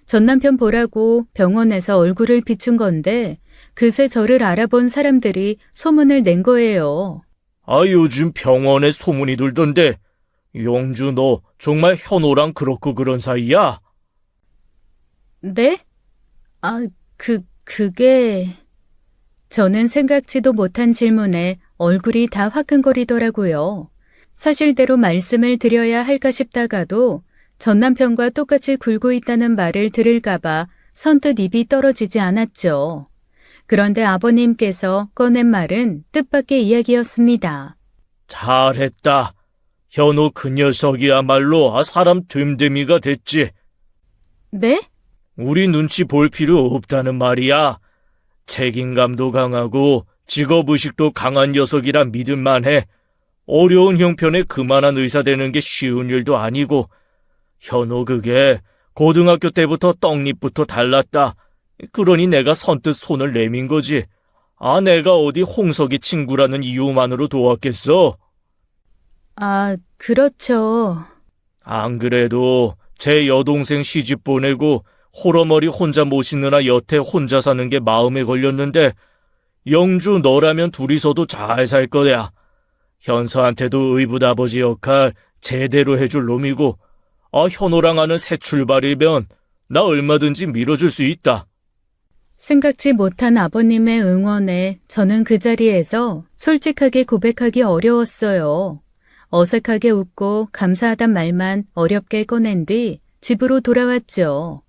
전 남편 보라고 병원에서 얼굴을 비춘 건데 그새 저를 알아본 사람들이 소문을 낸 거예요. 아, 요즘 병원에 소문이 돌던데. 영주, 너 정말 현호랑 그렇고 그런 사이야? 네? 그게... 저는 생각지도 못한 질문에 얼굴이 다 화끈거리더라고요. 사실대로 말씀을 드려야 할까 싶다가도 전 남편과 똑같이 굴고 있다는 말을 들을까봐 선뜻 입이 떨어지지 않았죠. 그런데 아버님께서 꺼낸 말은 뜻밖의 이야기였습니다. 잘했다. 현호 그 녀석이야말로 사람 됨됨이가 됐지. 네? 우리 눈치 볼 필요 없다는 말이야. 책임감도 강하고 직업의식도 강한 녀석이라 믿을만해. 어려운 형편에 그만한 의사 되는 게 쉬운 일도 아니고. 현호 그게 고등학교 때부터 떡잎부터 달랐다. 그러니 내가 선뜻 손을 내민 거지. 내가 어디 홍석이 친구라는 이유만으로 도왔겠어? 그렇죠. 안 그래도 제 여동생 시집 보내고 호러머리 혼자 모시느라 여태 혼자 사는 게 마음에 걸렸는데 영주 너라면 둘이서도 잘 살 거야. 현서한테도 의붓아버지 역할 제대로 해줄 놈이고 현호랑 하는 새 출발이면 나 얼마든지 밀어줄 수 있다. 생각지 못한 아버님의 응원에 저는 그 자리에서 솔직하게 고백하기 어려웠어요. 어색하게 웃고 감사하단 말만 어렵게 꺼낸 뒤 집으로 돌아왔죠.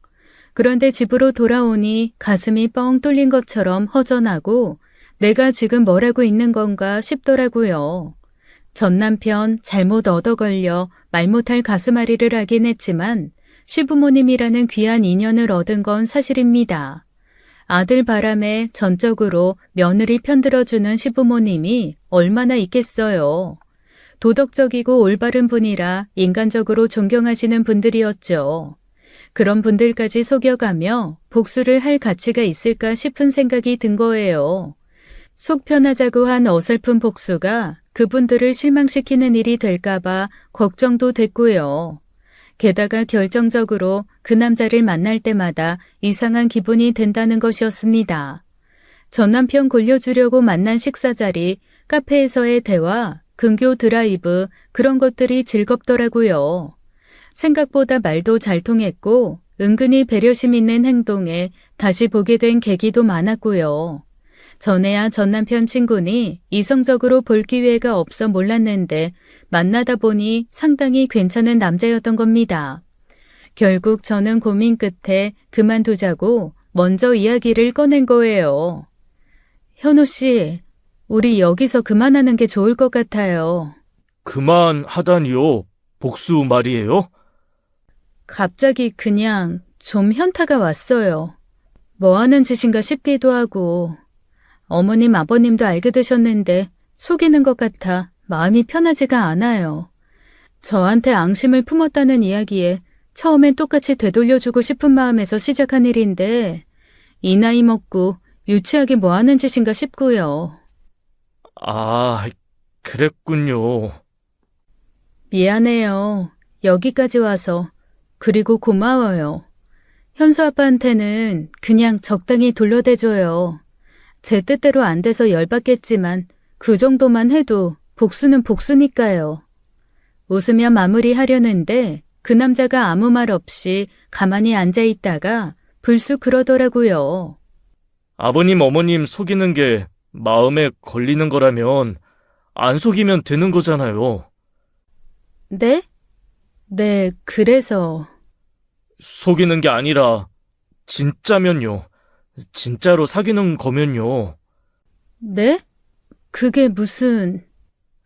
그런데 집으로 돌아오니 가슴이 뻥 뚫린 것처럼 허전하고 내가 지금 뭘 하고 있는 건가 싶더라고요. 전 남편 잘못 얻어 걸려 말 못할 가슴앓이를 하긴 했지만 시부모님이라는 귀한 인연을 얻은 건 사실입니다. 아들 바람에 전적으로 며느리 편들어주는 시부모님이 얼마나 있겠어요. 도덕적이고 올바른 분이라 인간적으로 존경하시는 분들이었죠. 그런 분들까지 속여가며 복수를 할 가치가 있을까 싶은 생각이 든 거예요. 속 편하자고 한 어설픈 복수가 그분들을 실망시키는 일이 될까봐 걱정도 됐고요. 게다가 결정적으로 그 남자를 만날 때마다 이상한 기분이 든다는 것이었습니다. 전 남편 골려주려고 만난 식사 자리, 카페에서의 대화, 근교 드라이브 그런 것들이 즐겁더라고요. 생각보다 말도 잘 통했고 은근히 배려심 있는 행동에 다시 보게 된 계기도 많았고요. 전에야 전 남편 친구니 이성적으로 볼 기회가 없어 몰랐는데 만나다 보니 상당히 괜찮은 남자였던 겁니다. 결국 저는 고민 끝에 그만두자고 먼저 이야기를 꺼낸 거예요. 현호 씨, 우리 여기서 그만하는 게 좋을 것 같아요. 그만하다니요? 복수 말이에요? 갑자기 그냥 좀 현타가 왔어요. 뭐 하는 짓인가 싶기도 하고 어머님 아버님도 알게 되셨는데 속이는 것 같아 마음이 편하지가 않아요. 저한테 앙심을 품었다는 이야기에 처음엔 똑같이 되돌려주고 싶은 마음에서 시작한 일인데 이 나이 먹고 유치하게 뭐 하는 짓인가 싶고요. 그랬군요. 미안해요. 여기까지 와서. 그리고 고마워요. 현수 아빠한테는 그냥 적당히 돌려대줘요. 제 뜻대로 안 돼서 열받겠지만 그 정도만 해도 복수는 복수니까요. 웃으며 마무리하려는데 그 남자가 아무 말 없이 가만히 앉아있다가 불쑥 그러더라고요. 아버님, 어머님 속이는 게 마음에 걸리는 거라면 안 속이면 되는 거잖아요. 네? 네, 그래서. 속이는 게 아니라 진짜면요. 진짜로 사귀는 거면요. 네? 그게 무슨...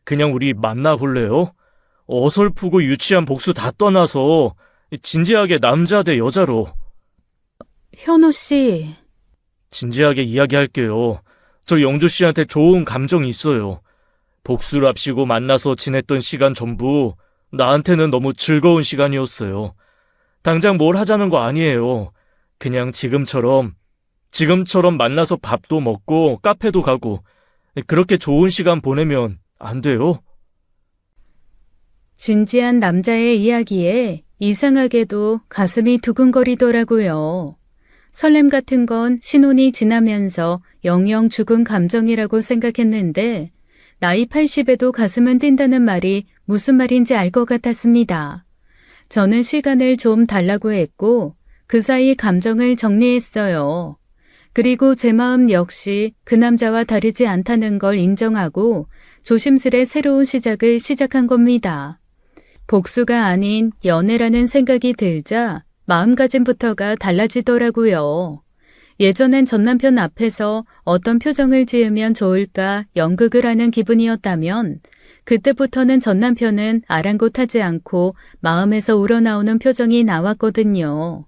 그냥 우리 만나볼래요? 어설프고 유치한 복수 다 떠나서 진지하게 남자 대 여자로. 현호 씨, 진지하게 이야기할게요. 저 영주 씨한테 좋은 감정이 있어요. 복수랍시고 만나서 지냈던 시간 전부 나한테는 너무 즐거운 시간이었어요. 당장 뭘 하자는 거 아니에요. 그냥 지금처럼 만나서 밥도 먹고 카페도 가고 그렇게 좋은 시간 보내면 안 돼요? 진지한 남자의 이야기에 이상하게도 가슴이 두근거리더라고요. 설렘 같은 건 신혼이 지나면서 영영 죽은 감정이라고 생각했는데 나이 80에도 가슴은 뛴다는 말이 무슨 말인지 알 것 같았습니다. 저는 시간을 좀 달라고 했고 그 사이 감정을 정리했어요. 그리고 제 마음 역시 그 남자와 다르지 않다는 걸 인정하고 조심스레 새로운 시작을 시작한 겁니다. 복수가 아닌 연애라는 생각이 들자 마음가짐부터가 달라지더라고요. 예전엔 전남편 앞에서 어떤 표정을 지으면 좋을까 연극을 하는 기분이었다면 그때부터는 전남편은 아랑곳하지 않고 마음에서 우러나오는 표정이 나왔거든요.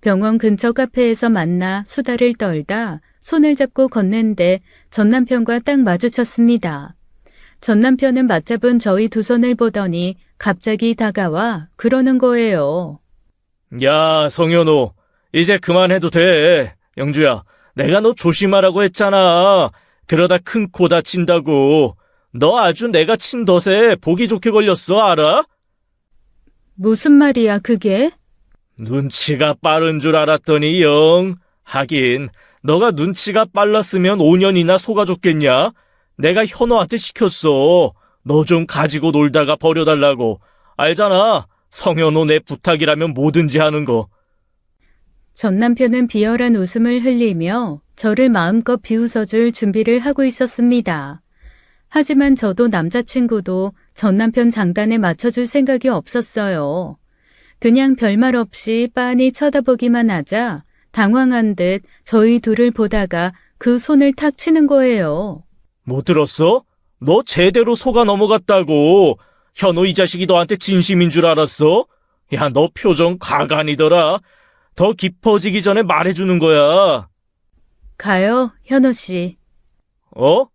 병원 근처 카페에서 만나 수다를 떨다 손을 잡고 걷는데 전남편과 딱 마주쳤습니다. 전남편은 맞잡은 저희 두 손을 보더니 갑자기 다가와 그러는 거예요. 야, 성현호, 이제 그만해도 돼. 영주야, 내가 너 조심하라고 했잖아. 그러다 큰 코 다친다고. 너 아주 내가 친 덫에 보기 좋게 걸렸어, 알아? 무슨 말이야 그게? 눈치가 빠른 줄 알았더니 영. 하긴 너가 눈치가 빨랐으면 5년이나 속아줬겠냐? 내가 현호한테 시켰어. 너 좀 가지고 놀다가 버려달라고. 알잖아. 성현호 내 부탁이라면 뭐든지 하는 거. 전 남편은 비열한 웃음을 흘리며 저를 마음껏 비웃어줄 준비를 하고 있었습니다. 하지만 저도 남자친구도 전 남편 장단에 맞춰줄 생각이 없었어요. 그냥 별말 없이 빤히 쳐다보기만 하자 당황한 듯 저희 둘을 보다가 그 손을 탁 치는 거예요. 못 들었어? 너 제대로 속아 넘어갔다고. 현호 이 자식이 너한테 진심인 줄 알았어? 야, 너 표정 과간이더라. 더 깊어지기 전에 말해주는 거야. 가요, 현호 씨. 어?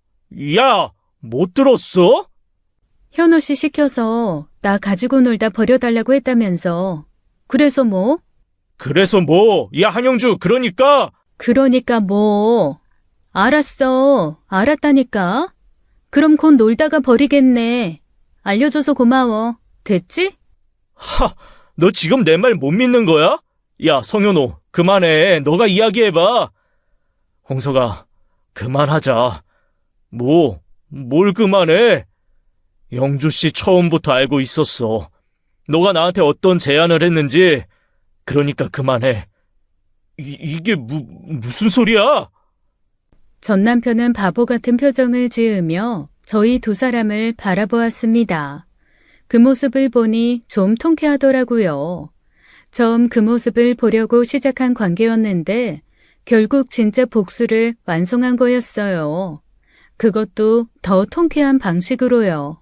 야, 못 들었어? 현호 씨 시켜서 나 가지고 놀다 버려달라고 했다면서. 그래서 뭐? 그래서 뭐? 야, 한영주, 그러니까. 그러니까 뭐. 알았어. 알았다니까. 그럼 곧 놀다가 버리겠네. 알려줘서 고마워. 됐지? 하, 너 지금 내 말 못 믿는 거야? 야, 성현호, 그만해. 너가 이야기해봐. 홍석아, 그만하자. 뭘 그만해? 영주씨 처음부터 알고 있었어. 너가 나한테 어떤 제안을 했는지. 그러니까 그만해. 이게 무슨 소리야? 전 남편은 바보 같은 표정을 지으며 저희 두 사람을 바라보았습니다. 그 모습을 보니 좀 통쾌하더라고요. 처음 그 모습을 보려고 시작한 관계였는데 결국 진짜 복수를 완성한 거였어요. 그것도 더 통쾌한 방식으로요.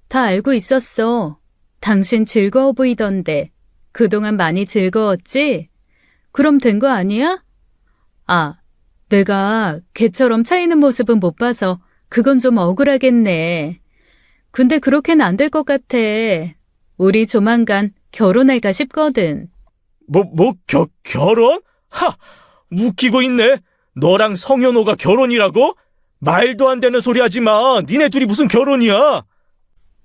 다 알고 있었어. 당신 즐거워 보이던데. 그동안 많이 즐거웠지? 그럼 된 거 아니야? 아, 내가 걔처럼 차이는 모습은 못 봐서 그건 좀 억울하겠네. 근데 그렇게는 안 될 것 같아. 우리 조만간 결혼할까 싶거든. 결혼? 하! 웃기고 있네. 너랑 성현호가 결혼이라고? 말도 안 되는 소리 하지 마. 니네 둘이 무슨 결혼이야?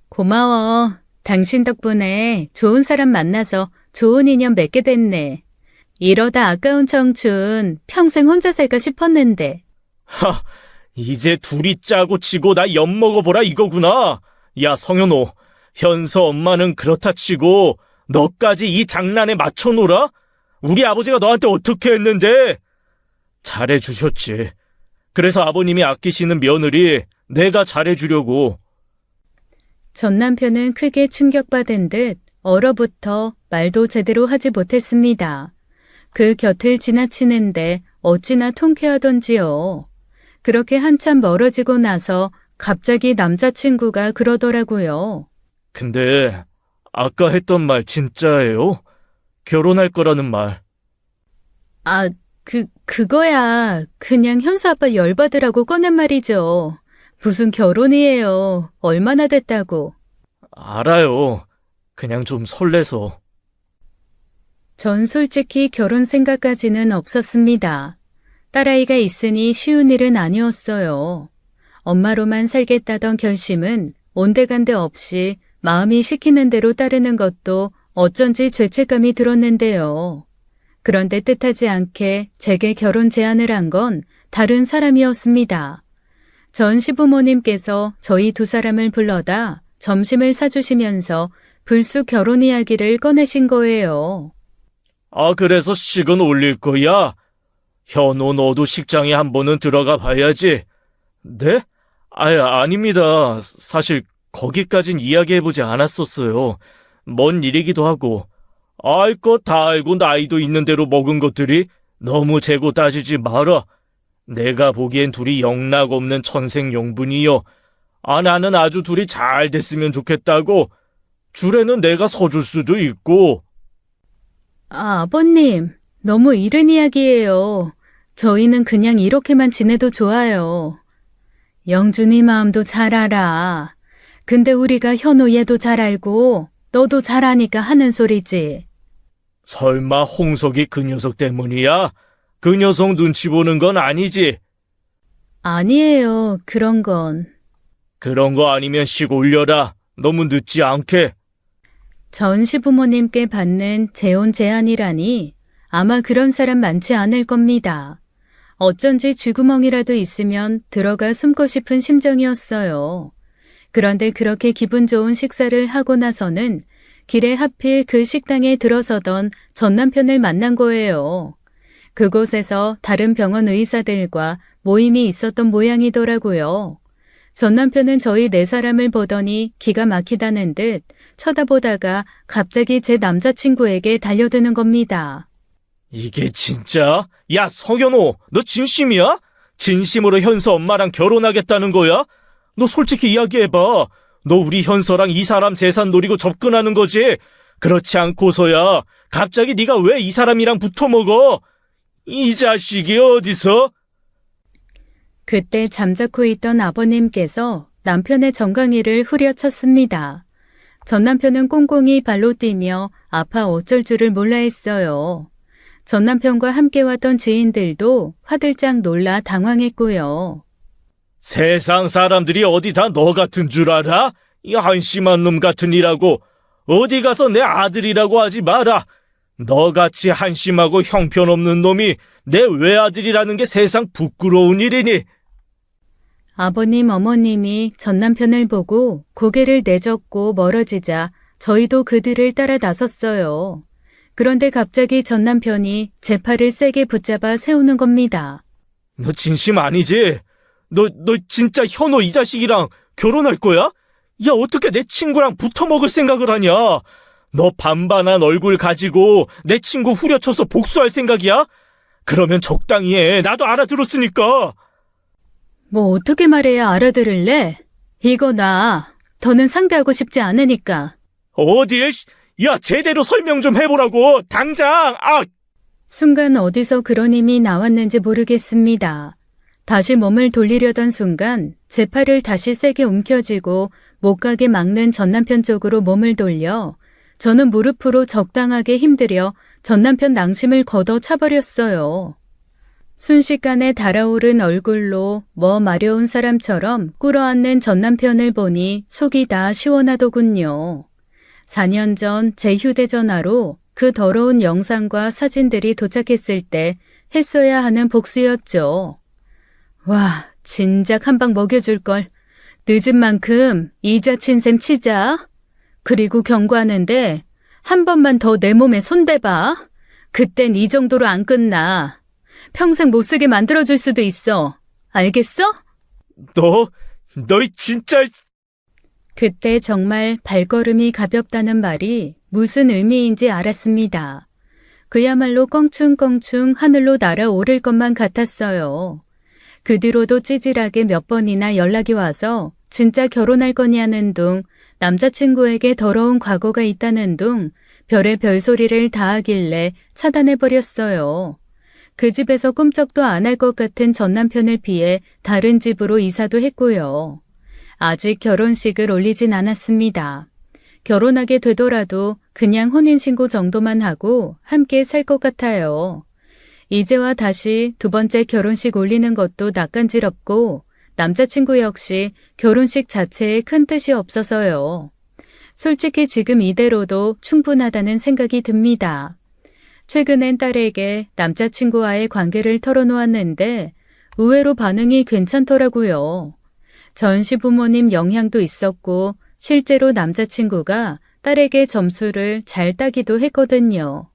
고마워. 당신 덕분에 좋은 사람 만나서 좋은 인연 맺게 됐네. 이러다 아까운 청춘 평생 혼자 살까 싶었는데. 하! 이제 둘이 짜고 치고 나 엿먹어보라 이거구나. 야, 성현호. 현서 엄마는 그렇다 치고 너까지 이 장난에 맞춰놓으라? 우리 아버지가 너한테 어떻게 했는데? 잘해주셨지. 그래서 아버님이 아끼시는 며느리 내가 잘해주려고. 전 남편은 크게 충격받은 듯 얼어붙어 말도 제대로 하지 못했습니다. 그 곁을 지나치는데 어찌나 통쾌하던지요. 그렇게 한참 멀어지고 나서 갑자기 남자친구가 그러더라고요. 근데 아까 했던 말 진짜예요? 결혼할 거라는 말. 아, 그거야. 그냥 현수 아빠 열받으라고 꺼낸 말이죠. 무슨 결혼이에요. 얼마나 됐다고. 알아요. 그냥 좀 설레서. 전 솔직히 결혼 생각까지는 없었습니다. 딸아이가 있으니 쉬운 일은 아니었어요. 엄마로만 살겠다던 결심은 온데간데 없이 마음이 시키는 대로 따르는 것도 어쩐지 죄책감이 들었는데요. 그런데 뜻하지 않게 제게 결혼 제안을 한 건 다른 사람이었습니다. 전 시부모님께서 저희 두 사람을 불러다 점심을 사주시면서 불쑥 결혼 이야기를 꺼내신 거예요. 아, 그래서 식은 올릴 거야? 현호, 너도 식장에 한 번은 들어가 봐야지. 네? 아닙니다. 사실 거기까진 이야기해보지 않았었어요. 먼 일이기도 하고. 알 것 다 알고 나이도 있는 대로 먹은 것들이 너무 재고 따지지 마라. 내가 보기엔 둘이 영락없는 천생연분이요. 나는 아주 둘이 잘 됐으면 좋겠다고. 줄에는 내가 서줄 수도 있고. 아버님, 너무 이른 이야기예요. 저희는 그냥 이렇게만 지내도 좋아요. 영준이 마음도 잘 알아. 근데 우리가 현우 얘도 잘 알고 너도 잘 아니까 하는 소리지. 설마 홍석이 그 녀석 때문이야? 그 녀석 눈치 보는 건 아니지? 아니에요, 그런 건. 그런 거 아니면 식 올려라. 너무 늦지 않게. 전 시부모님께 받는 재혼 제안이라니 아마 그런 사람 많지 않을 겁니다. 어쩐지 쥐구멍이라도 있으면 들어가 숨고 싶은 심정이었어요. 그런데 그렇게 기분 좋은 식사를 하고 나서는 길에 하필 그 식당에 들어서던 전 남편을 만난 거예요. 그곳에서 다른 병원 의사들과 모임이 있었던 모양이더라고요. 전 남편은 저희 네 사람을 보더니 기가 막히다는 듯 쳐다보다가 갑자기 제 남자친구에게 달려드는 겁니다. 이게 진짜? 야, 성현호, 너 진심이야? 진심으로 현서 엄마랑 결혼하겠다는 거야? 너 솔직히 이야기해봐. 너 우리 현서랑 이 사람 재산 노리고 접근하는 거지? 그렇지 않고서야 갑자기 네가 왜 이 사람이랑 붙어먹어? 이 자식이 어디서? 그때 잠자코 있던 아버님께서 남편의 정강이를 후려쳤습니다. 전 남편은 꽁꽁이 발로 뛰며 아파 어쩔 줄을 몰라 했어요. 전 남편과 함께 왔던 지인들도 화들짝 놀라 당황했고요. 세상 사람들이 어디 다 너 같은 줄 알아? 이 한심한 놈 같은 이라고. 어디 가서 내 아들이라고 하지 마라. 너같이 한심하고 형편없는 놈이 내 외아들이라는 게 세상 부끄러운 일이니. 아버님, 어머님이 전 남편을 보고 고개를 내젓고 멀어지자 저희도 그들을 따라 나섰어요. 그런데 갑자기 전 남편이 제 팔을 세게 붙잡아 세우는 겁니다. 너 진심 아니지? 너 진짜 현호 이 자식이랑 결혼할 거야? 야, 어떻게 내 친구랑 붙어먹을 생각을 하냐? 너 반반한 얼굴 가지고 내 친구 후려쳐서 복수할 생각이야? 그러면 적당히 해. 나도 알아들었으니까. 뭐 어떻게 말해야 알아들을래? 이거 나 더는 상대하고 싶지 않으니까. 어딜? 야, 제대로 설명 좀 해보라고. 당장. 순간 어디서 그런 힘이 나왔는지 모르겠습니다. 다시 몸을 돌리려던 순간 제 팔을 다시 세게 움켜쥐고 못 가게 막는 전 남편 쪽으로 몸을 돌려 저는 무릎으로 적당하게 힘들여 전 남편 낭심을 걷어 차버렸어요. 순식간에 달아오른 얼굴로 마려운 사람처럼 꿇어앉는 전 남편을 보니 속이 다 시원하더군요. 4년 전 제 휴대전화로 그 더러운 영상과 사진들이 도착했을 때 했어야 하는 복수였죠. 와, 진작 한 방 먹여줄걸. 늦은 만큼 이자 친셈 치자. 그리고 경고하는데 한 번만 더 내 몸에 손대봐. 그땐 이 정도로 안 끝나. 평생 못 쓰게 만들어줄 수도 있어. 알겠어? 너희 진짜... 그때 정말 발걸음이 가볍다는 말이 무슨 의미인지 알았습니다. 그야말로 껑충껑충 하늘로 날아오를 것만 같았어요. 그 뒤로도 찌질하게 몇 번이나 연락이 와서 진짜 결혼할 거냐는 둥, 남자친구에게 더러운 과거가 있다는 둥, 별의 별소리를 다 하길래 차단해버렸어요. 그 집에서 꿈쩍도 안 할 것 같은 전 남편을 피해 다른 집으로 이사도 했고요. 아직 결혼식을 올리진 않았습니다. 결혼하게 되더라도 그냥 혼인신고 정도만 하고 함께 살 것 같아요. 이제와 다시 두 번째 결혼식 올리는 것도 낯간지럽고 남자친구 역시 결혼식 자체에 큰 뜻이 없어서요. 솔직히 지금 이대로도 충분하다는 생각이 듭니다. 최근엔 딸에게 남자친구와의 관계를 털어놓았는데 의외로 반응이 괜찮더라고요. 전 시부모님 영향도 있었고 실제로 남자친구가 딸에게 점수를 잘 따기도 했거든요.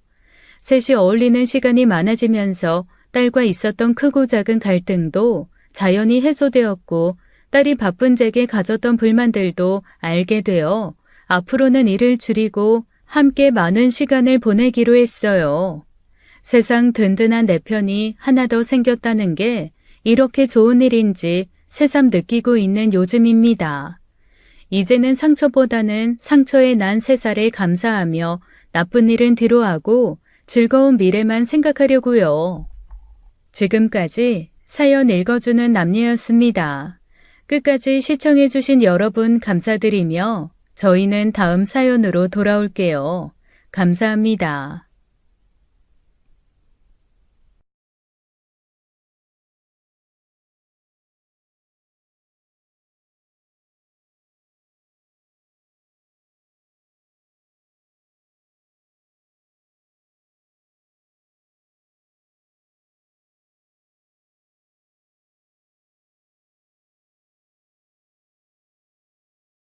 셋이 어울리는 시간이 많아지면서 딸과 있었던 크고 작은 갈등도 자연히 해소되었고 딸이 바쁜 제게 가졌던 불만들도 알게 되어 앞으로는 일을 줄이고 함께 많은 시간을 보내기로 했어요. 세상 든든한 내 편이 하나 더 생겼다는 게 이렇게 좋은 일인지 새삼 느끼고 있는 요즘입니다. 이제는 상처보다는 상처에 난 새살에 감사하며 나쁜 일은 뒤로하고 즐거운 미래만 생각하려고요. 지금까지 사연 읽어주는 남녀였습니다. 끝까지 시청해주신 여러분 감사드리며 저희는 다음 사연으로 돌아올게요. 감사합니다.